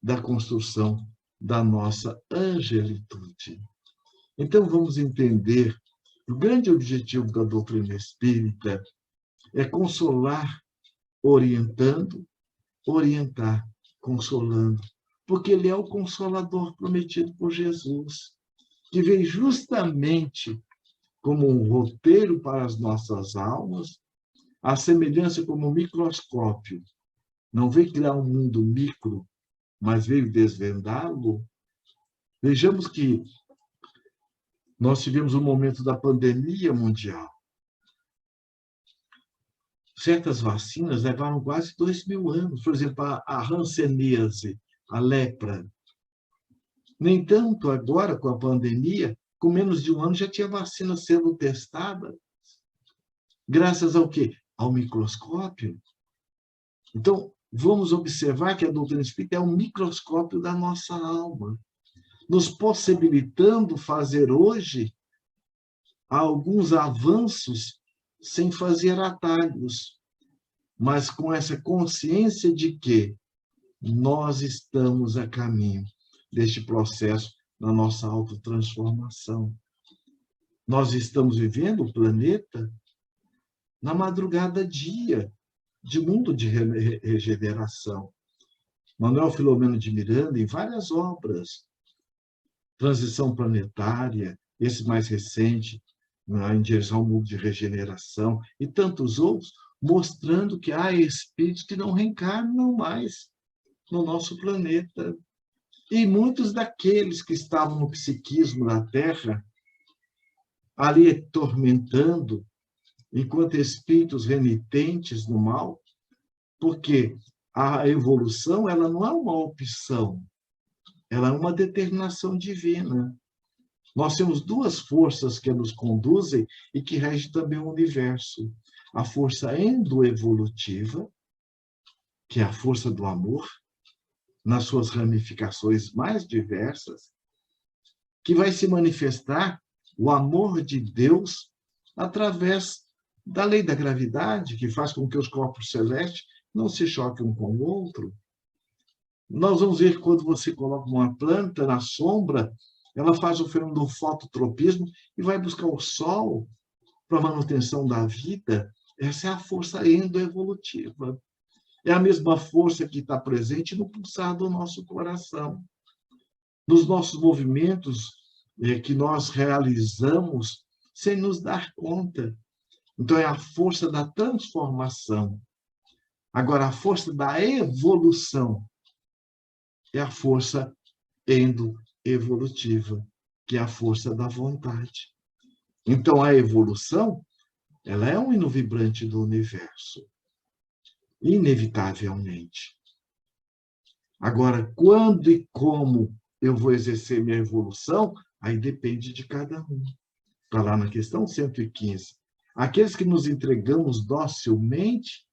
da construção da nossa angelitude. Então, vamos entender que o grande objetivo da doutrina espírita é consolar, orientando, orientar, consolando, porque ele é o consolador prometido por Jesus, que vem justamente como um roteiro para as nossas almas, a semelhança como um microscópio. Não veio criar um mundo micro, mas veio desvendá-lo. Vejamos que nós tivemos um momento da pandemia mundial. Certas vacinas levaram quase 2.000 anos. Por exemplo, a hanseníase, a lepra. No entanto, agora, com a pandemia, com menos de um ano, já tinha vacina sendo testada. Graças ao quê? Ao microscópio. Então, vamos observar que a doutrina espírita é um microscópio da nossa alma, nos possibilitando fazer hoje alguns avanços sem fazer atalhos, mas com essa consciência de que nós estamos a caminho deste processo da nossa autotransformação. Nós estamos vivendo o planeta na madrugada dia de mundo de regeneração. Manuel Filomeno de Miranda, em várias obras, Transição Planetária, esse mais recente, em direção ao mundo de regeneração, e tantos outros, mostrando que há espíritos que não reencarnam mais no nosso planeta. E muitos daqueles que estavam no psiquismo da Terra, ali tormentando, enquanto espíritos renitentes no mal, porque a evolução ela não é uma opção, ela é uma determinação divina. Nós temos duas forças que nos conduzem e que regem também o universo. A força endoevolutiva, que é a força do amor, nas suas ramificações mais diversas, que vai se manifestar o amor de Deus através da lei da gravidade, que faz com que os corpos celestes não se choquem um com o outro. Nós vamos ver que quando você coloca uma planta na sombra, ela faz o fenômeno do fototropismo e vai buscar o sol para a manutenção da vida. Essa é a força endoevolutiva. É a mesma força que está presente no pulsar do nosso coração. Nos nossos movimentos que nós realizamos sem nos dar conta. Então, é a força da transformação. Agora, a força da evolução é a força endoevolutiva, que é a força da vontade. Então, a evolução, ela é um hino vibrante do universo, inevitavelmente. Agora, quando e como eu vou exercer minha evolução, aí depende de cada um. Está lá na questão 115. Aqueles que nos entregamos docilmente,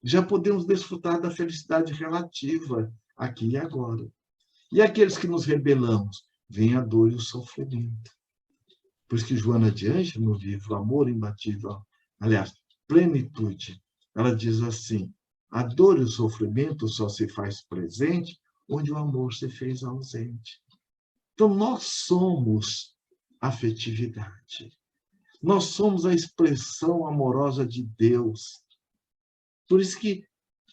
já podemos desfrutar da felicidade relativa aqui e agora. E aqueles que nos rebelamos, vem a dor e o sofrimento. Por isso que Joana de Ângeles, no livro Amor Imbatível, aliás, Plenitude, ela diz assim: a dor e o sofrimento só se faz presente onde o amor se fez ausente. Então, nós somos afetividade. Nós somos a expressão amorosa de Deus. Por isso que,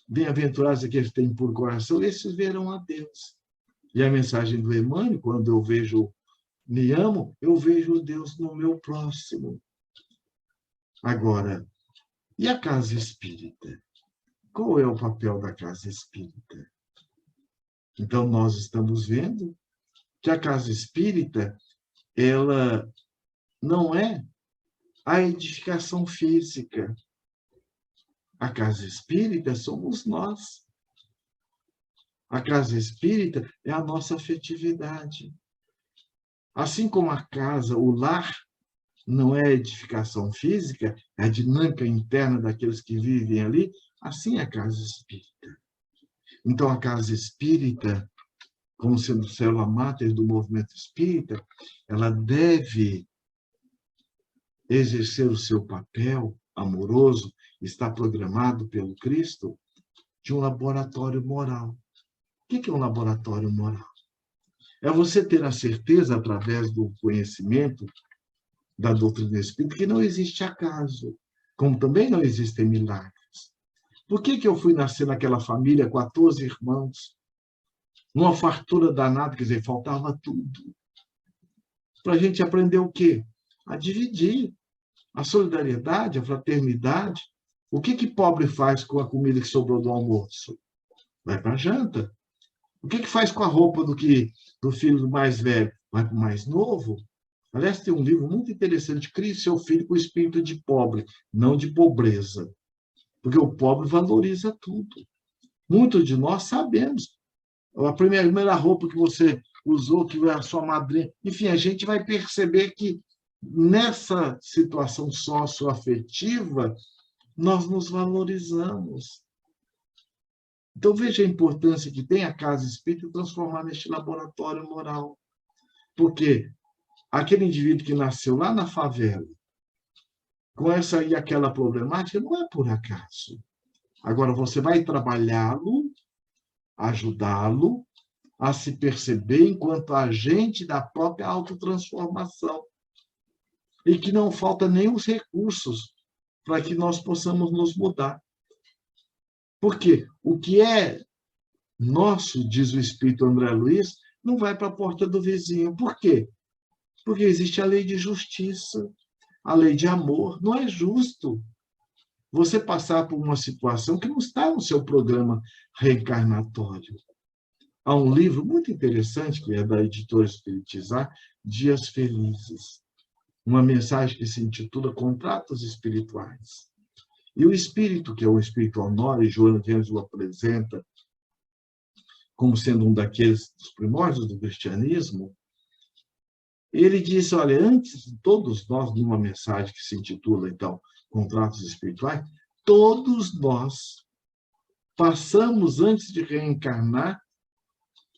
bem-aventurados aqueles que têm puro coração, esses verão a Deus. E a mensagem do Emmanuel, quando eu me amo, eu vejo Deus no meu próximo. Agora, e a casa espírita? Qual é o papel da casa espírita? Então, nós estamos vendo que a casa espírita, ela não é a edificação física. A casa espírita somos nós. A casa espírita é a nossa afetividade. Assim como a casa, o lar, não é a edificação física, é a dinâmica interna daqueles que vivem ali, assim é a casa espírita. Então, a casa espírita, como sendo célula máter do movimento espírita, ela deve exercer o seu papel amoroso, está programado pelo Cristo, de um laboratório moral. O que é um laboratório moral? É você ter a certeza, através do conhecimento da doutrina espírita, que não existe acaso, como também não existem milagres. Por que eu fui nascer naquela família, 14 irmãos, numa fartura danada, quer dizer, faltava tudo? Para a gente aprender o quê? A dividir. A solidariedade, a fraternidade. O que pobre faz com a comida que sobrou do almoço? Vai para a janta. O que faz com a roupa do filho mais velho? Vai para o mais novo. Aliás, tem um livro muito interessante, Crie seu filho com espírito de pobre, não de pobreza. Porque o pobre valoriza tudo. Muitos de nós sabemos. A primeira roupa que você usou, que a sua madrinha... Enfim, a gente vai perceber que nessa situação socioafetiva, nós nos valorizamos. Então, veja a importância que tem a casa espírita transformar neste laboratório moral. Porque aquele indivíduo que nasceu lá na favela, com essa e aquela problemática, não é por acaso. Agora, você vai trabalhá-lo, ajudá-lo a se perceber enquanto agente da própria autotransformação. E que não falta nem os recursos para que nós possamos nos mudar. Porque o que é nosso, diz o Espírito André Luiz, não vai para a porta do vizinho. Por quê? Porque existe a lei de justiça, a lei de amor. Não é justo você passar por uma situação que não está no seu programa reencarnatório. Há um livro muito interessante, que é da editora Espiritizar, Dias Felizes. Uma mensagem que se intitula Contratos Espirituais. E o espírito, que é o espírito Honório, Joana de Anjos o apresenta como sendo um daqueles dos primórdios do cristianismo, ele diz, olha, antes de todos nós, numa mensagem que se intitula, então, Contratos Espirituais, todos nós passamos, antes de reencarnar,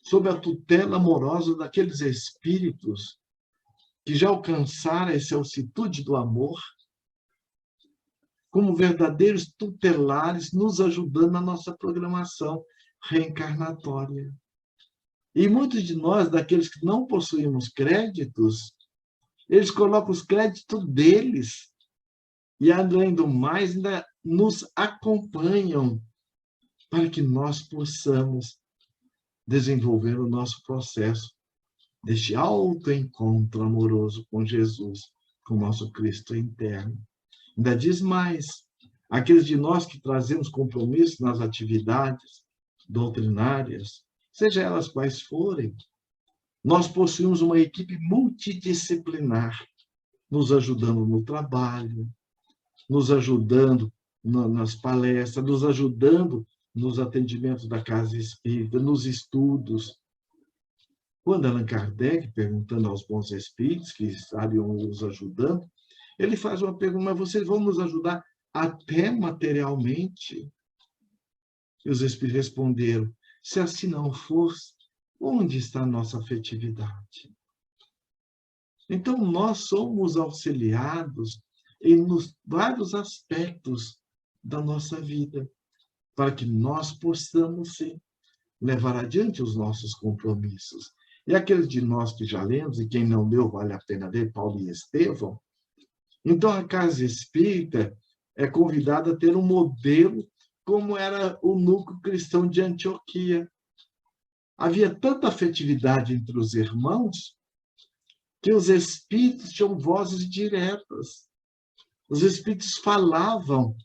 sob a tutela amorosa daqueles espíritos que já alcançaram essa altitude do amor, como verdadeiros tutelares, nos ajudando na nossa programação reencarnatória. E muitos de nós, daqueles que não possuímos créditos, eles colocam os créditos deles e, além do mais, ainda nos acompanham para que nós possamos desenvolver o nosso processo deste autoencontro amoroso com Jesus, com o nosso Cristo interno. Ainda diz mais, aqueles de nós que trazemos compromisso nas atividades doutrinárias, seja elas quais forem, nós possuímos uma equipe multidisciplinar, nos ajudando no trabalho, nos ajudando nas palestras, nos ajudando nos atendimentos da casa espírita, nos estudos. Quando Allan Kardec, perguntando aos bons espíritos que estariam nos ajudando, ele faz uma pergunta, mas vocês vão nos ajudar até materialmente? E os espíritos responderam, se assim não fosse, onde está a nossa afetividade? Então, nós somos auxiliados em vários aspectos da nossa vida, para que nós possamos, sim, levar adiante os nossos compromissos. E aqueles de nós que já lemos, e quem não leu, vale a pena ler, Paulo e Estevão. Então, a casa espírita é convidada a ter um modelo como era o núcleo cristão de Antioquia. Havia tanta afetividade entre os irmãos que os espíritos tinham vozes diretas. Os espíritos falavam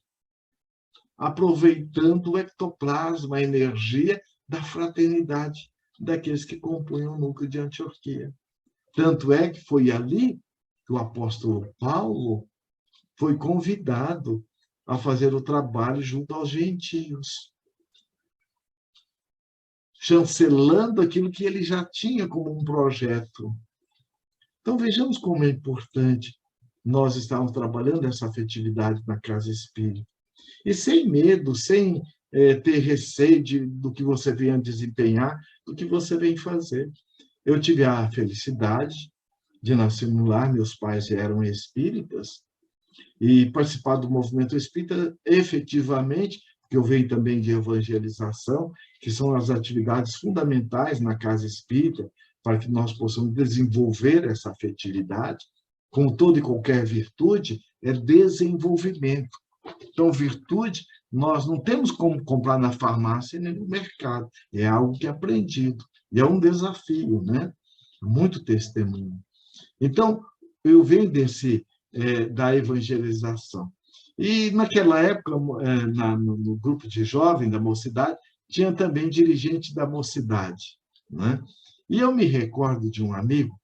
aproveitando o ectoplasma, a energia da fraternidade daqueles que compunham o núcleo de Antioquia. Tanto é que foi ali que o apóstolo Paulo foi convidado a fazer o trabalho junto aos gentios, chancelando aquilo que ele já tinha como um projeto. Então, vejamos como é importante nós estarmos trabalhando essa afetividade na casa espírita. E sem medo, sem ter receio do que você venha desempenhar, do que você vem fazer. Eu tive a felicidade de nascer no lar, meus pais eram espíritas, e participar do movimento espírita efetivamente, que eu venho também de evangelização, que são as atividades fundamentais na casa espírita, para que nós possamos desenvolver essa afetividade, como toda e qualquer virtude, é desenvolvimento. Então, virtude, nós não temos como comprar na farmácia nem no mercado, é algo que é aprendido, e é um desafio, né? Muito testemunho. Então, eu venho da evangelização. E, naquela época, no grupo de jovens da mocidade, tinha também dirigente da mocidade, né? E eu me recordo de um amigo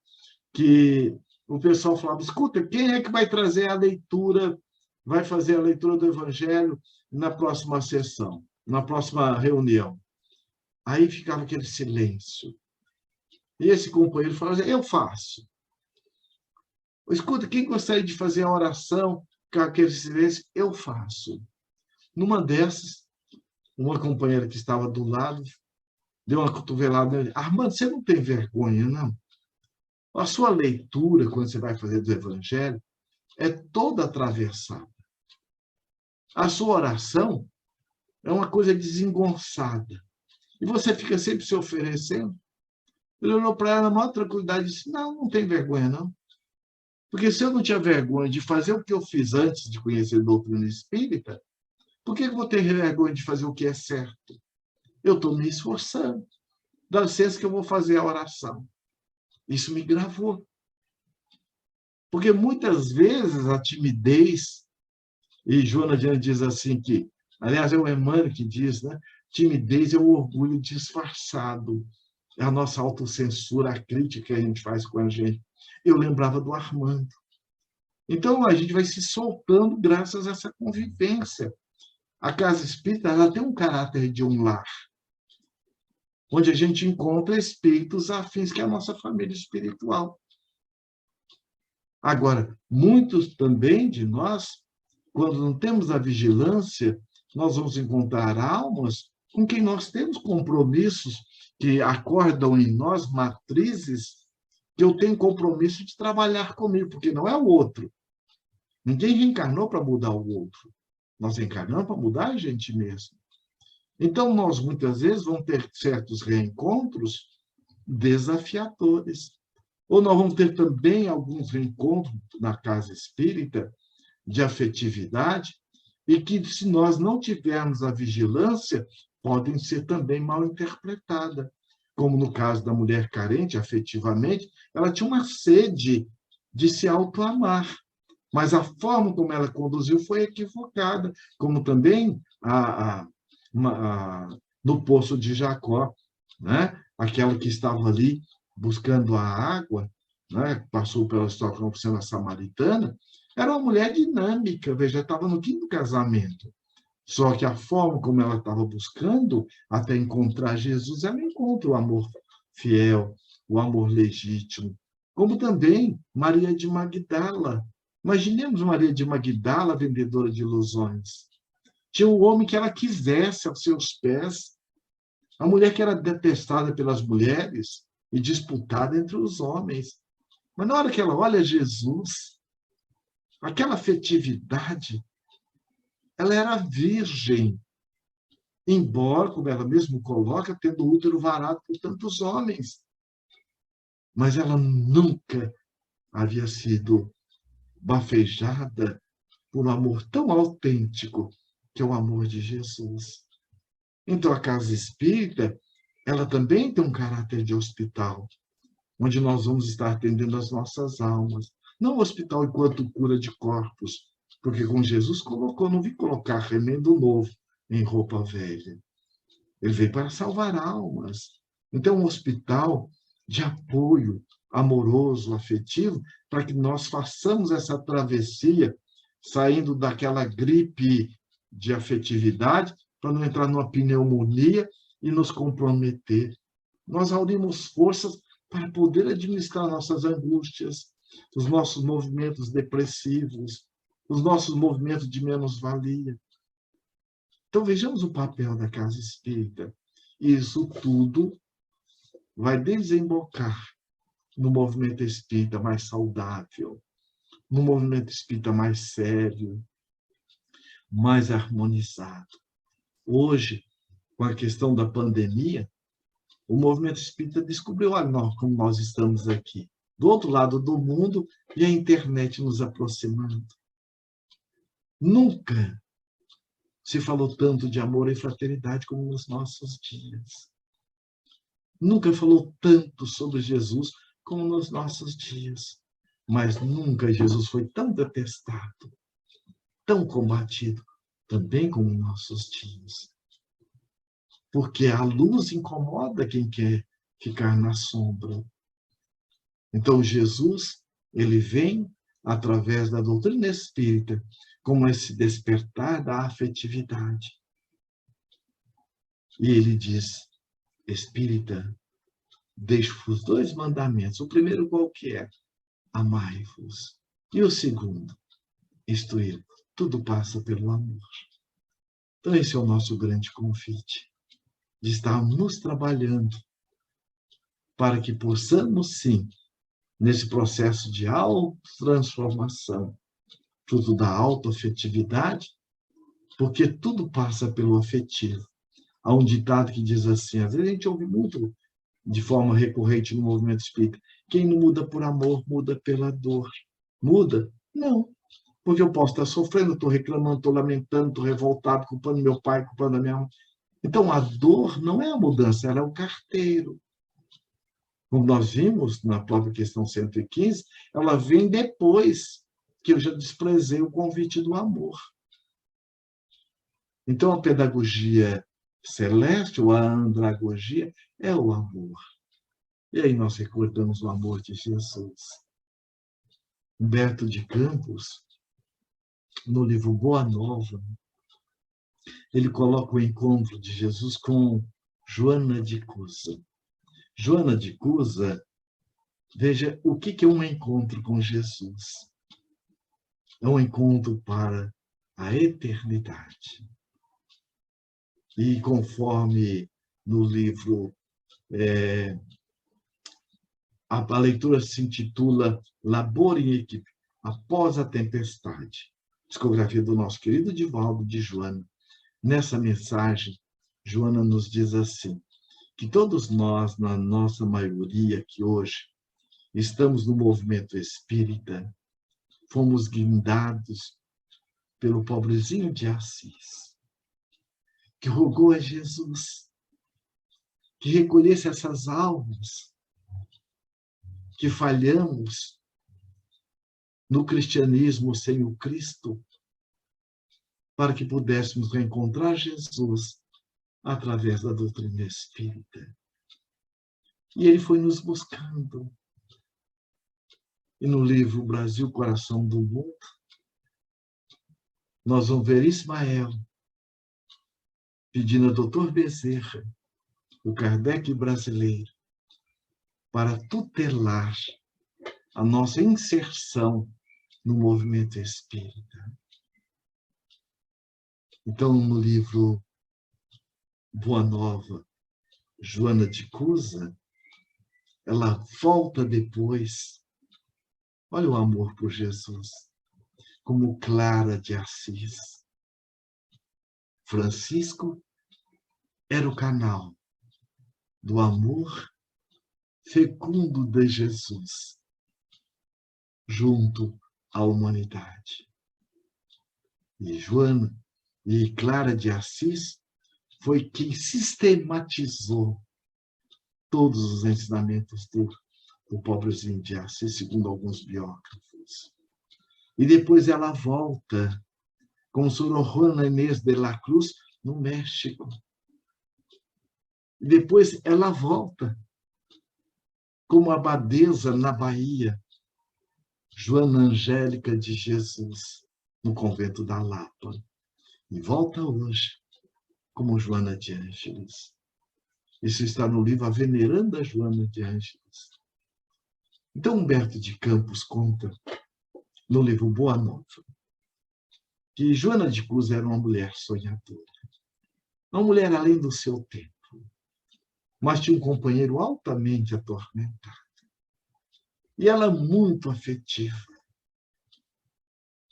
que o pessoal falava, escuta, quem é que vai trazer a leitura, vai fazer a leitura do Evangelho na próxima sessão, na próxima reunião? Aí ficava aquele silêncio. E esse companheiro falava, eu faço. Escuta, quem gostaria de fazer a oração com aquele silêncio? Eu faço. Numa dessas, uma companheira que estava do lado deu uma cotovelada nele. Armando, você não tem vergonha, não? A sua leitura, quando você vai fazer do Evangelho, é toda atravessada. A sua oração é uma coisa desengonçada. E você fica sempre se oferecendo. Ele olhou para ela na maior tranquilidade e disse, não tem vergonha, não. Porque se eu não tinha vergonha de fazer o que eu fiz antes de conhecer a doutrina espírita, por que eu vou ter vergonha de fazer o que é certo? Eu estou me esforçando. Dá licença que eu vou fazer a oração. Isso me gravou. Porque muitas vezes a timidez, e Joana Diane diz assim que, aliás, é o Emmanuel que diz, né? Timidez é o orgulho disfarçado. É a nossa autocensura, a crítica que a gente faz com a gente. Eu lembrava do Armando. Então, a gente vai se soltando graças a essa convivência. A casa espírita ela tem um caráter de um lar, onde a gente encontra espíritos afins que é a nossa família espiritual. Agora, muitos também de nós, quando não temos a vigilância, nós vamos encontrar almas com quem nós temos compromissos que acordam em nós matrizes que eu tenho compromisso de trabalhar comigo, porque não é o outro. Ninguém reencarnou para mudar o outro. Nós reencarnamos para mudar a gente mesmo. Então, nós muitas vezes vamos ter certos reencontros desafiadores. Ou nós vamos ter também alguns reencontros na casa espírita de afetividade e que, se nós não tivermos a vigilância, podem ser também mal interpretadas. Como no caso da mulher carente, afetivamente, ela tinha uma sede de se autoamar, mas a forma como ela conduziu foi equivocada, como também no poço de Jacó, né? Aquela que estava ali buscando a água, né? Passou pela história como sendo a samaritana, era uma mulher dinâmica, veja, estava no quinto casamento. Só que a forma como ela estava buscando até encontrar Jesus, ela encontra o amor fiel, o amor legítimo. Como também Maria de Magdala. Imaginemos Maria de Magdala, vendedora de ilusões. Tinha um homem que ela quisesse aos seus pés. A mulher que era detestada pelas mulheres e disputada entre os homens. Mas na hora que ela olha Jesus, aquela afetividade, ela era virgem, embora, como ela mesma coloca, tendo o útero varado por tantos homens. Mas ela nunca havia sido bafejada por um amor tão autêntico que é o amor de Jesus. Então, a casa espírita, ela também tem um caráter de hospital, onde nós vamos estar atendendo as nossas almas. Não o hospital enquanto cura de corpos, porque com Jesus colocou, não vi colocar remendo novo, em roupa velha. Ele veio para salvar almas. Então, um hospital de apoio amoroso, afetivo, para que nós façamos essa travessia, saindo daquela gripe de afetividade, para não entrar numa pneumonia e nos comprometer. Nós aurimos forças para poder administrar nossas angústias, os nossos movimentos depressivos, os nossos movimentos de menos-valia. Então, vejamos o papel da casa espírita. Isso tudo vai desembocar no movimento espírita mais saudável, no movimento espírita mais sério, mais harmonizado. Hoje, com a questão da pandemia, o movimento espírita descobriu, olha, como nós estamos aqui, do outro lado do mundo, e a internet nos aproximando. Nunca se falou tanto de amor e fraternidade como nos nossos dias. Nunca falou tanto sobre Jesus como nos nossos dias. Mas nunca Jesus foi tão detestado, tão combatido, também como nos nossos dias. Porque a luz incomoda quem quer ficar na sombra. Então, Jesus, ele vem através da doutrina espírita, como esse despertar da afetividade. E ele diz, espírita, deixo-vos 2 mandamentos. O primeiro qual que é? Amai-vos. E o segundo, isto é, tudo passa pelo amor. Então, esse é o nosso grande convite, de estarmos trabalhando para que possamos, sim, nesse processo de autotransformação, fruto da autoafetividade, porque tudo passa pelo afetivo. Há um ditado que diz assim, às vezes a gente ouve muito de forma recorrente no movimento espírita, quem não muda por amor, muda pela dor. Muda? Não. Porque eu posso estar sofrendo, estou reclamando, estou lamentando, estou revoltado, culpando meu pai, culpando a minha mãe. Então, a dor não é a mudança, ela é o carteiro. Como nós vimos na própria questão 115, ela vem depois que eu já desprezei o convite do amor. Então, a pedagogia celeste, ou a andragogia, é o amor. E aí nós recordamos o amor de Jesus. Humberto de Campos, no livro Boa Nova, ele coloca o encontro de Jesus com Joana de Cusa. Joana de Cusa, veja o que é um encontro com Jesus. É um encontro para a eternidade. E conforme no livro, a leitura se intitula Labor em Equipe, Após a Tempestade, psicografia do nosso querido Divaldo de Joana. Nessa mensagem, Joana nos diz assim, que todos nós, na nossa maioria aqui hoje, estamos no movimento espírita, fomos guindados pelo pobrezinho de Assis, que rogou a Jesus que recolhesse essas almas que falhamos no cristianismo sem o Cristo, para que pudéssemos reencontrar Jesus através da doutrina espírita. E ele foi nos buscando. E no livro Brasil, Coração do Mundo, nós vamos ver Ismael pedindo ao Dr. Bezerra, o Kardec brasileiro, para tutelar a nossa inserção no movimento espírita. Então, no livro Boa Nova, Joana de Cusa, ela volta depois, olha o amor por Jesus, como Clara de Assis. Francisco era o canal do amor fecundo de Jesus junto à humanidade. E Joana e Clara de Assis foi quem sistematizou todos os ensinamentos do pobrezinho de Assis, segundo alguns biógrafos. E depois ela volta com Sor Juana Inês de la Cruz no México. Depois ela volta como abadesa na Bahia, Joana Angélica de Jesus, no convento da Lapa. E volta hoje como Joana de Ângeles. Isso está no livro A Veneranda Joana de Ângeles. Então, Humberto de Campos conta, no livro Boa Nova, que Joana de Cruz era uma mulher sonhadora, uma mulher além do seu tempo, mas tinha um companheiro altamente atormentado. E ela muito afetiva.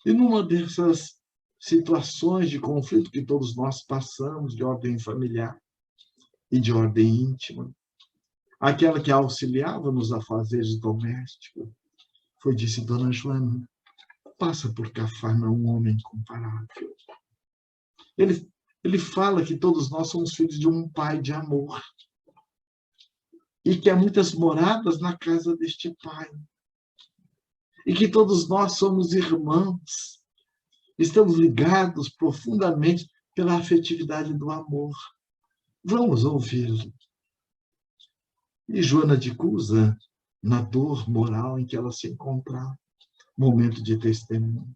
E numa dessas situações de conflito que todos nós passamos, de ordem familiar e de ordem íntima, aquela que auxiliava nos afazeres domésticos, foi, disse Dona Joana, passa por Cafarnaum um homem incomparável. Ele fala que todos nós somos filhos de um pai de amor e que há muitas moradas na casa deste pai e que todos nós somos irmãos, estamos ligados profundamente pela afetividade do amor. Vamos ouvi-lo. E Joana de Cusa, na dor moral em que ela se encontrava, momento de testemunho,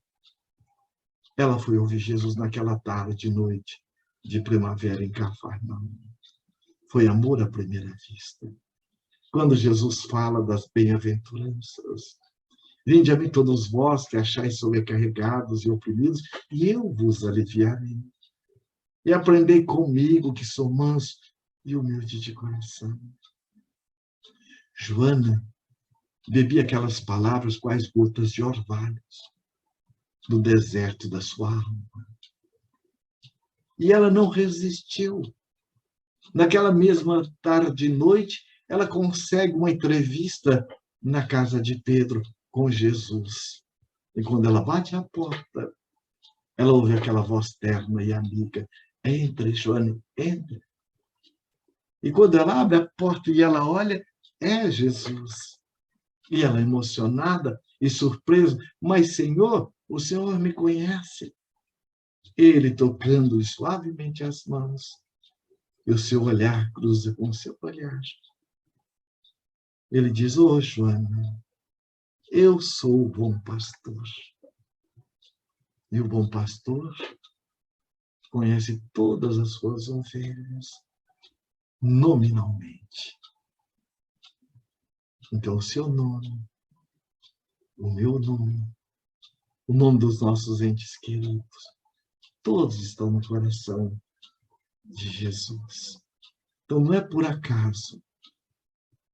ela foi ouvir Jesus naquela tarde, noite de primavera em Cafarnaum. Foi amor à primeira vista. Quando Jesus fala das bem-aventuranças, vinde a mim todos vós que achais sobrecarregados e oprimidos, e eu vos aliviarei. E aprendei comigo, que sou manso e humilde de coração. Joana bebia aquelas palavras quais gotas de orvalhos do deserto da sua alma. E ela não resistiu. Naquela mesma tarde e noite, ela consegue uma entrevista na casa de Pedro com Jesus. E quando ela bate a porta, ela ouve aquela voz terna e amiga. Entre, Joana, entre. E quando ela abre a porta e ela olha, é Jesus. E ela emocionada e surpresa, mas Senhor, o Senhor me conhece. Ele tocando-lhe suavemente as mãos, e o seu olhar cruza com o seu olhar. Ele diz, ô Joana, eu sou o bom pastor. E o bom pastor conhece todas as suas ovelhas, nominalmente. Então, o seu nome, o meu nome, o nome dos nossos entes queridos, todos estão no coração de Jesus. Então, não é por acaso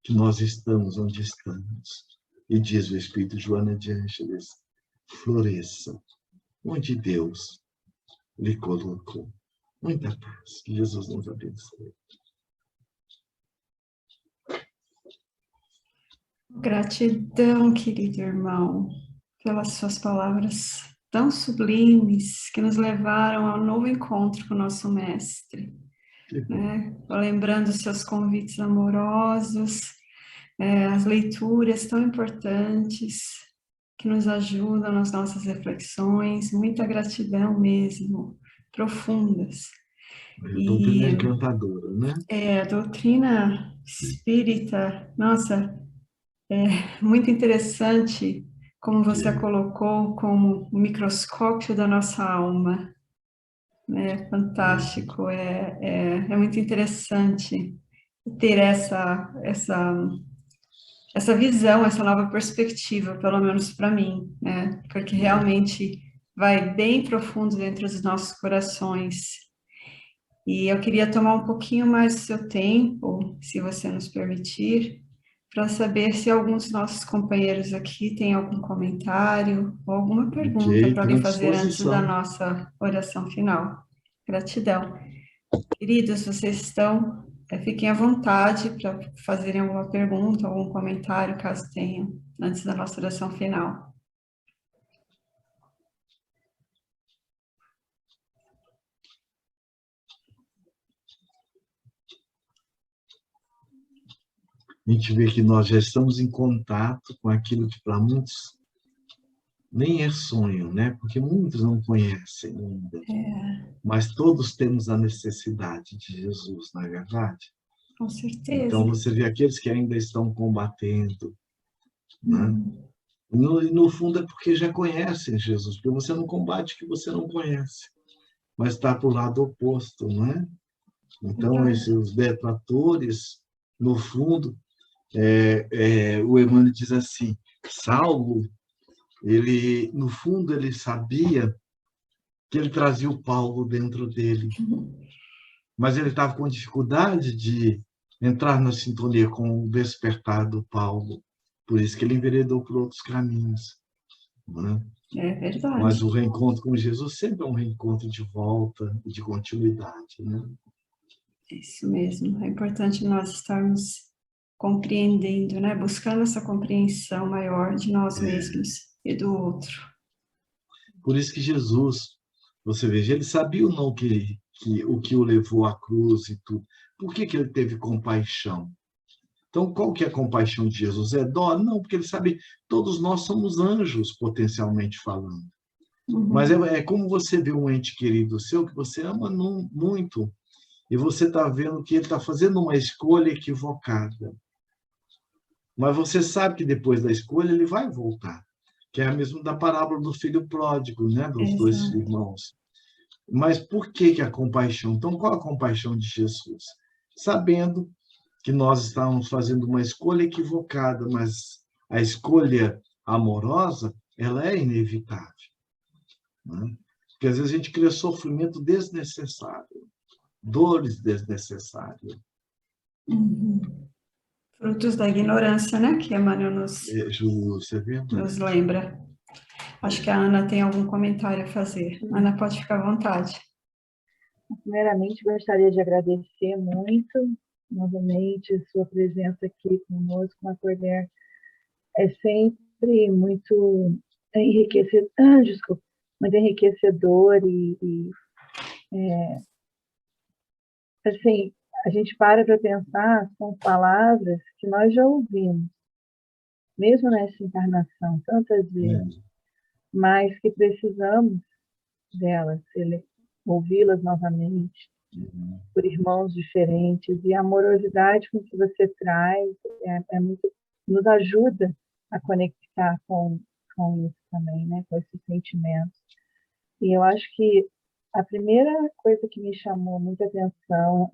que nós estamos onde estamos. E diz o Espírito Joana de Ângeles, floresça onde Deus lhe colocou. Muita paz. Que Jesus nos abençoe. Gratidão, querido irmão, pelas suas palavras tão sublimes que nos levaram ao novo encontro com o nosso mestre. Né? Lembrando os seus convites amorosos, as leituras tão importantes que nos ajudam nas nossas reflexões. Muita gratidão mesmo, profundas. A doutrina encantadora, né? A doutrina espírita, nossa, muito interessante como você a colocou como o microscópio da nossa alma. É fantástico, é muito interessante ter essa visão, essa nova perspectiva, pelo menos para mim, né? Porque realmente vai bem profundo dentro dos nossos corações. E eu queria tomar um pouquinho mais do seu tempo, se você nos permitir, para saber se alguns dos nossos companheiros aqui têm algum comentário ou alguma pergunta para lhe fazer antes da nossa oração final. Gratidão. Queridos, vocês estão, fiquem à vontade para fazerem alguma pergunta, algum comentário, caso tenham, antes da nossa oração final. A gente vê que nós já estamos em contato com aquilo que para muitos nem é sonho, né? Porque muitos não conhecem ainda. Mas todos temos a necessidade de Jesus, não é verdade? Com certeza. Então, você vê aqueles que ainda estão combatendo, né? No fundo, é porque já conhecem Jesus, porque você não combate o que você não conhece, mas está para o lado oposto, não é? Então, os detratores, no fundo, o Emmanuel diz assim, Saulo, ele, no fundo, ele sabia que ele trazia o Paulo dentro dele, mas ele estava com dificuldade de entrar na sintonia com o despertar do Paulo, por isso que ele enveredou por outros caminhos, né? É verdade. Mas o reencontro com Jesus sempre é um reencontro de volta e de continuidade, né? Isso mesmo. É importante nós estarmos compreendendo, né? Buscando essa compreensão maior de nós mesmos e do outro. Por isso que Jesus, você veja, ele sabia ou não o que o levou à cruz e tudo. Por que ele teve compaixão? Então, qual que é a compaixão de Jesus? É dó? Não, porque ele sabe, todos nós somos anjos, potencialmente falando. Mas é como você vê um ente querido seu, que você ama muito, e você está vendo que ele está fazendo uma escolha equivocada. Mas você sabe que depois da escolha ele vai voltar, que é a mesma da parábola do filho pródigo, né? Dos dois irmãos. Mas por que a compaixão? Então, qual a compaixão de Jesus? Sabendo que nós estávamos fazendo uma escolha equivocada, mas a escolha amorosa, ela é inevitável, né? Porque às vezes a gente cria sofrimento desnecessário, dores desnecessárias. Frutos da ignorância, né? Que Emmanuel nos lembra. Acho que a Ana tem algum comentário a fazer. Ana, pode ficar à vontade. Primeiramente, gostaria de agradecer muito, novamente, sua presença aqui conosco na Corder. É sempre muito enriquecedor, muito enriquecedor assim, a gente para pensar, são palavras que nós já ouvimos, mesmo nessa encarnação, tantas vezes, mas que precisamos delas, ouvi-las novamente, por irmãos diferentes, e a amorosidade com que você traz muito, nos ajuda a conectar com isso também, né? Com esses sentimentos. E eu acho que a primeira coisa que me chamou muita atenção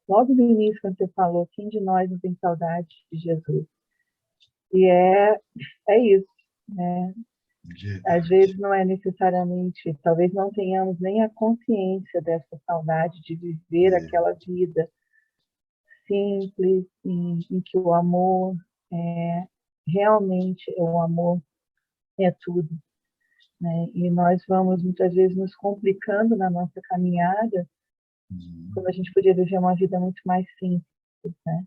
logo no início, quando você falou, quem de nós não tem saudade de Jesus? E é isso, né? Às vezes não é necessariamente, talvez não tenhamos nem a consciência dessa saudade de viver aquela vida simples, em que o amor realmente, o amor é tudo, né? E nós vamos muitas vezes nos complicando na nossa caminhada, quando a gente podia viver uma vida muito mais simples, né?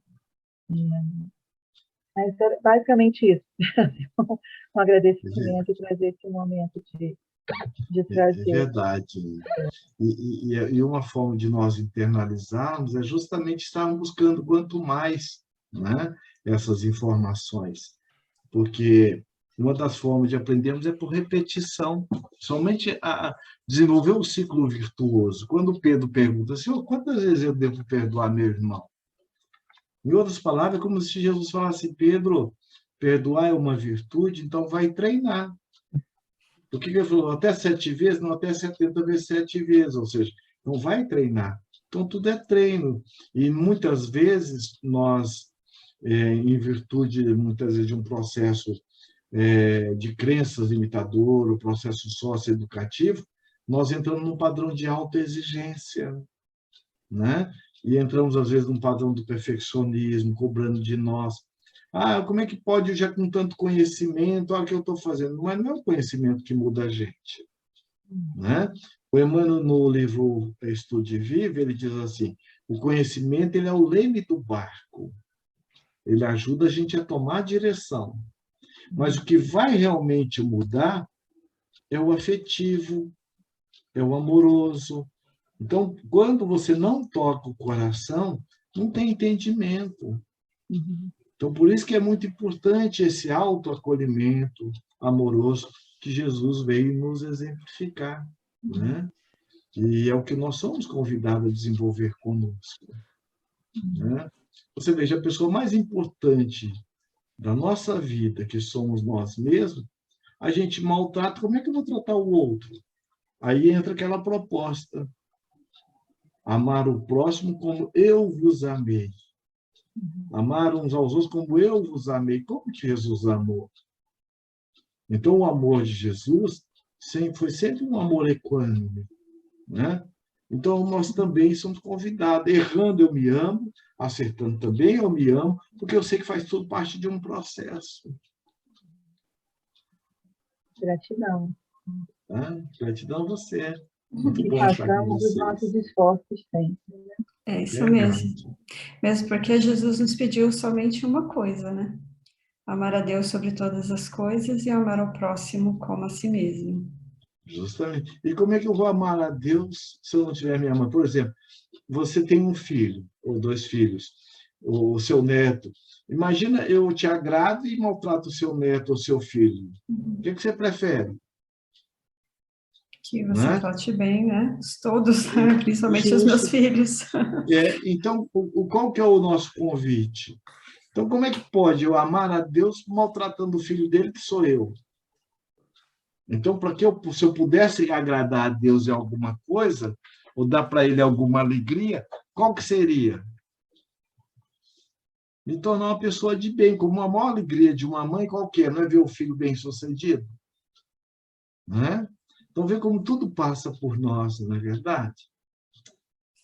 Mas é basicamente isso. Um agradecimento e trazer esse momento de trazer. É verdade. E uma forma de nós internalizarmos é justamente estarmos buscando quanto mais, né, essas informações. Porque uma das formas de aprendermos é por repetição. Somente desenvolver um ciclo virtuoso. Quando Pedro pergunta, Senhor, quantas vezes eu devo perdoar meu irmão? Em outras palavras, é como se Jesus falasse, Pedro, perdoar é uma virtude, então vai treinar. O que ele falou? Até 7 vezes? Não, até 70 vezes 7 vezes. Ou seja, não vai treinar. Então, tudo é treino. E muitas vezes nós, em virtude, muitas vezes, de um processo de crenças limitador, o processo socioeducativo, nós entramos num padrão de autoexigência, né? E entramos, às vezes, num padrão do perfeccionismo, cobrando de nós. Como é que pode, já com tanto conhecimento, olha o que eu estou fazendo? Mas não é o conhecimento que muda a gente, né? O Emmanuel, no livro Estude e Vive, ele diz assim, o conhecimento ele é o leme do barco. Ele ajuda a gente a tomar a direção. Mas o que vai realmente mudar é o afetivo, é o amoroso. Então, quando você não toca o coração, não tem entendimento. Então, por isso que é muito importante esse autoacolhimento amoroso. que Jesus veio nos exemplificar, né? E é o que nós somos convidados a desenvolver conosco, né? Você veja, a pessoa mais importante da nossa vida, que somos nós mesmos, a gente maltrata, como é que eu vou tratar o outro? Aí entra aquela proposta, amar o próximo como eu vos amei. Amar uns aos outros como eu vos amei. Como que Jesus amou? Então, o amor de Jesus foi sempre um amor equânime, né? Então, nós também somos convidados. Errando, eu me amo. Acertando também, eu me amo. Porque eu sei que faz tudo parte de um processo. Gratidão. Tá? Gratidão a você. Muito E bom estar com façamos os vocês. nossos esforços sempre. Né? É isso Verdade. mesmo. Mesmo porque Jesus nos pediu somente uma coisa, né? Amar a Deus sobre todas as coisas e amar ao próximo como a si mesmo. Justamente. E como é que eu vou amar a Deus se eu não tiver minha mãe? Por exemplo, você tem um filho, ou 2 filhos, o seu neto. Imagina eu te agrado e maltrato o seu neto ou seu filho. O que você prefere? Que você Né? trate bem, né? Todos, principalmente os meus Justo. filhos. Então, qual que é o nosso convite? Então, como é que pode eu amar a Deus maltratando o filho dele, que sou eu? Então, se eu pudesse agradar a Deus em alguma coisa, ou dar para ele alguma alegria, qual que seria? Me tornar uma pessoa de bem, como a maior alegria de uma mãe qualquer, não é ver o filho bem-sucedido? Né? Então, vê como tudo passa por nós, não é verdade?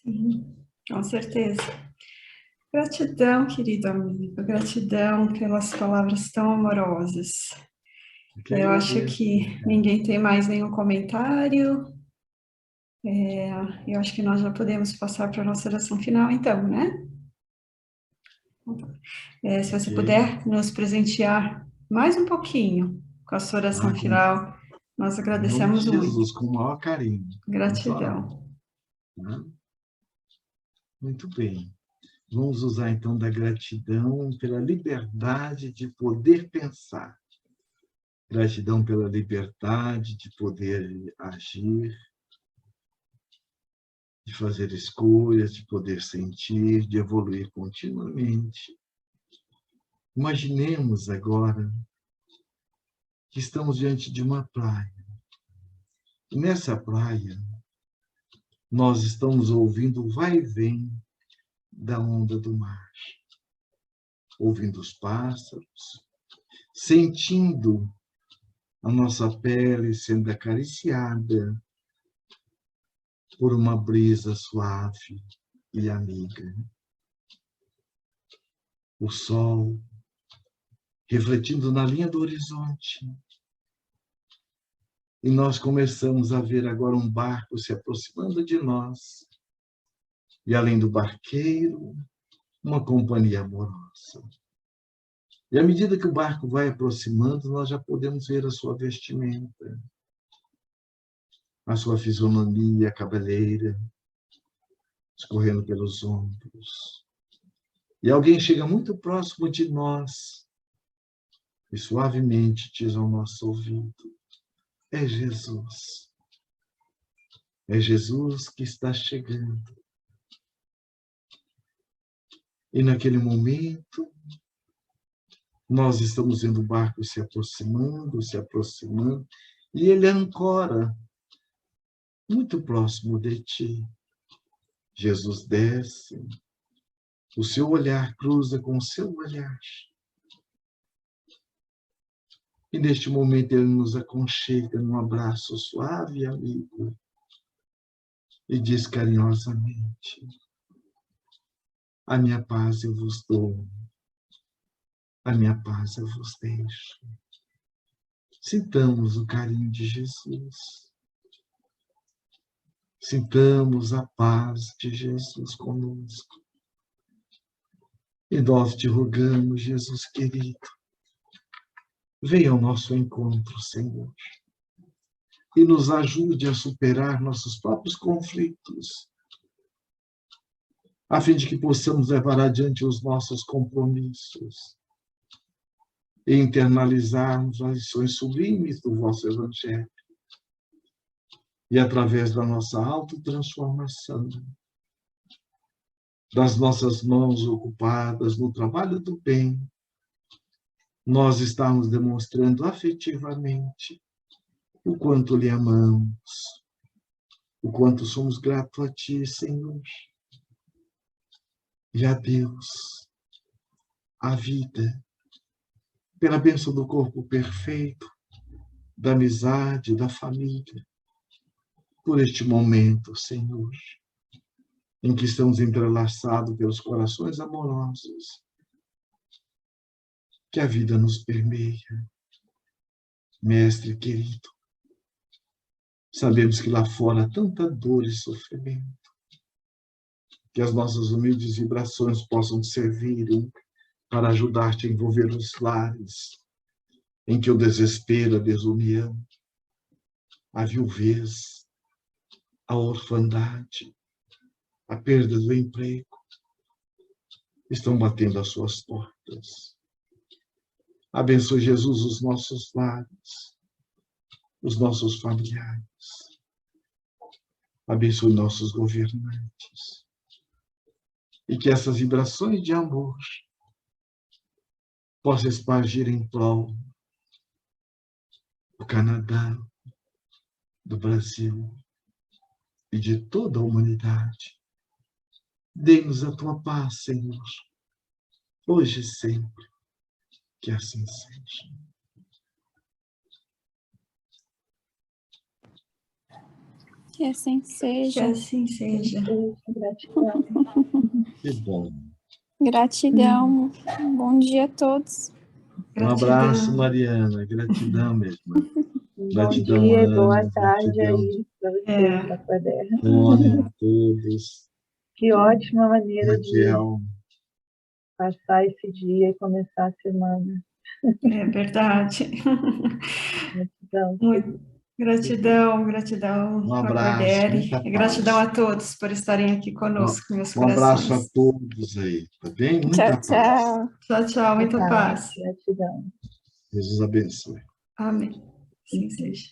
Sim, com certeza. Gratidão, querido amigo, gratidão pelas palavras tão amorosas. Eu acho que ninguém tem mais nenhum comentário. Eu acho que nós já podemos passar para a nossa oração final, então, né? Se você puder nos presentear mais um pouquinho com a sua oração final, nós Em nome agradecemos de muito. Jesus, com o maior carinho. Gratidão. Muito bem. Vamos usar, então, da gratidão pela liberdade de poder pensar. Gratidão pela liberdade de poder agir, de fazer escolhas, de poder sentir, de evoluir continuamente. Imaginemos agora que estamos diante de uma praia. E nessa praia, nós estamos ouvindo o vai e vem da onda do mar, ouvindo os pássaros, sentindo a nossa pele sendo acariciada por uma brisa suave e amiga. O sol refletindo na linha do horizonte. E nós começamos a ver agora um barco se aproximando de nós. E além do barqueiro, uma companhia amorosa. E à medida que o barco vai aproximando, nós já podemos ver a sua vestimenta, a sua fisionomia cabeleira, escorrendo pelos ombros. E alguém chega muito próximo de nós e suavemente diz ao nosso ouvido: é Jesus. É Jesus que está chegando. E naquele momento, nós estamos vendo o barco se aproximando, e ele ancora muito próximo de ti. Jesus desce, o seu olhar cruza com o seu olhar. E neste momento ele nos aconchega num abraço suave e amigo e diz carinhosamente: a minha paz eu vos dou, a minha paz eu vos deixo. Sintamos o carinho de Jesus. Sintamos a paz de Jesus conosco. E nós te rogamos, Jesus querido, venha ao nosso encontro, Senhor, e nos ajude a superar nossos próprios conflitos, a fim de que possamos levar adiante os nossos compromissos. e internalizarmos as lições sublimes do vosso Evangelho. E através da nossa autotransformação, das nossas mãos ocupadas no trabalho do bem, nós estamos demonstrando afetivamente o quanto lhe amamos, o quanto somos gratos a ti, Senhor, e a Deus, a vida, pela bênção do corpo perfeito, da amizade, da família, por este momento, Senhor, em que estamos entrelaçados pelos corações amorosos, que a vida nos permeia. Mestre querido, sabemos que lá fora há tanta dor e sofrimento, que as nossas humildes vibrações possam servir para ajudar-te a envolver os lares, em que o desespero, a desunião, a viuvez, a orfandade, a perda do emprego, estão batendo às suas portas. Abençoe, Jesus, os nossos lares, os nossos familiares. Abençoe nossos governantes. E que essas vibrações de amor possam espargir em prol do Canadá, do Brasil e de toda a humanidade. Dê-nos a tua paz, Senhor, hoje e sempre. Que assim seja. Que assim Que seja. assim seja. Gratidão. Que bom. Gratidão. Bom dia a todos. Um abraço, Gratidão. Mariana. Gratidão mesmo. Bom Gratidão, dia e Ana. boa tarde Gratidão, aí para vocês da Quaderna. Tônia, a todos. Que ótima maneira de Raquel. passar esse dia e começar a semana. É verdade. Gratidão. Gratidão, gratidão Um a abraço, Cordere. muita E gratidão paz. a todos por estarem aqui conosco, meus Um abraço a corações. todos aí, tá bem? Tchau, Muita paz. tchau. Tchau, tchau, muita Tá, paz. gratidão. Jesus abençoe. Amém. Assim seja.